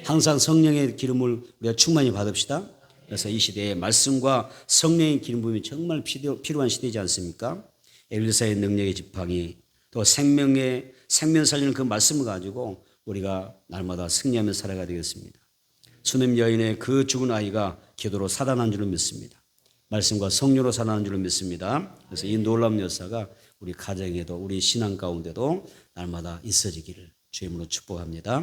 항상 성령의 기름을 우리가 충만히 받읍시다. 그래서 이 시대에 말씀과 성령의 기름 부음이 정말 필요한 시대이지 않습니까? 엘리사의 능력의 지팡이 또 생명 살리는 그 말씀을 가지고 우리가 날마다 승리하며 살아가야 되겠습니다. 수냄 여인의 그 죽은 아이가 기도로 살아난 줄을 믿습니다. 말씀과 성령으로 살아난 줄을 믿습니다. 그래서 이 놀라운 역사가 우리 가정에도 우리 신앙 가운데도 날마다 있어지기를 주의 이름으로 축복합니다.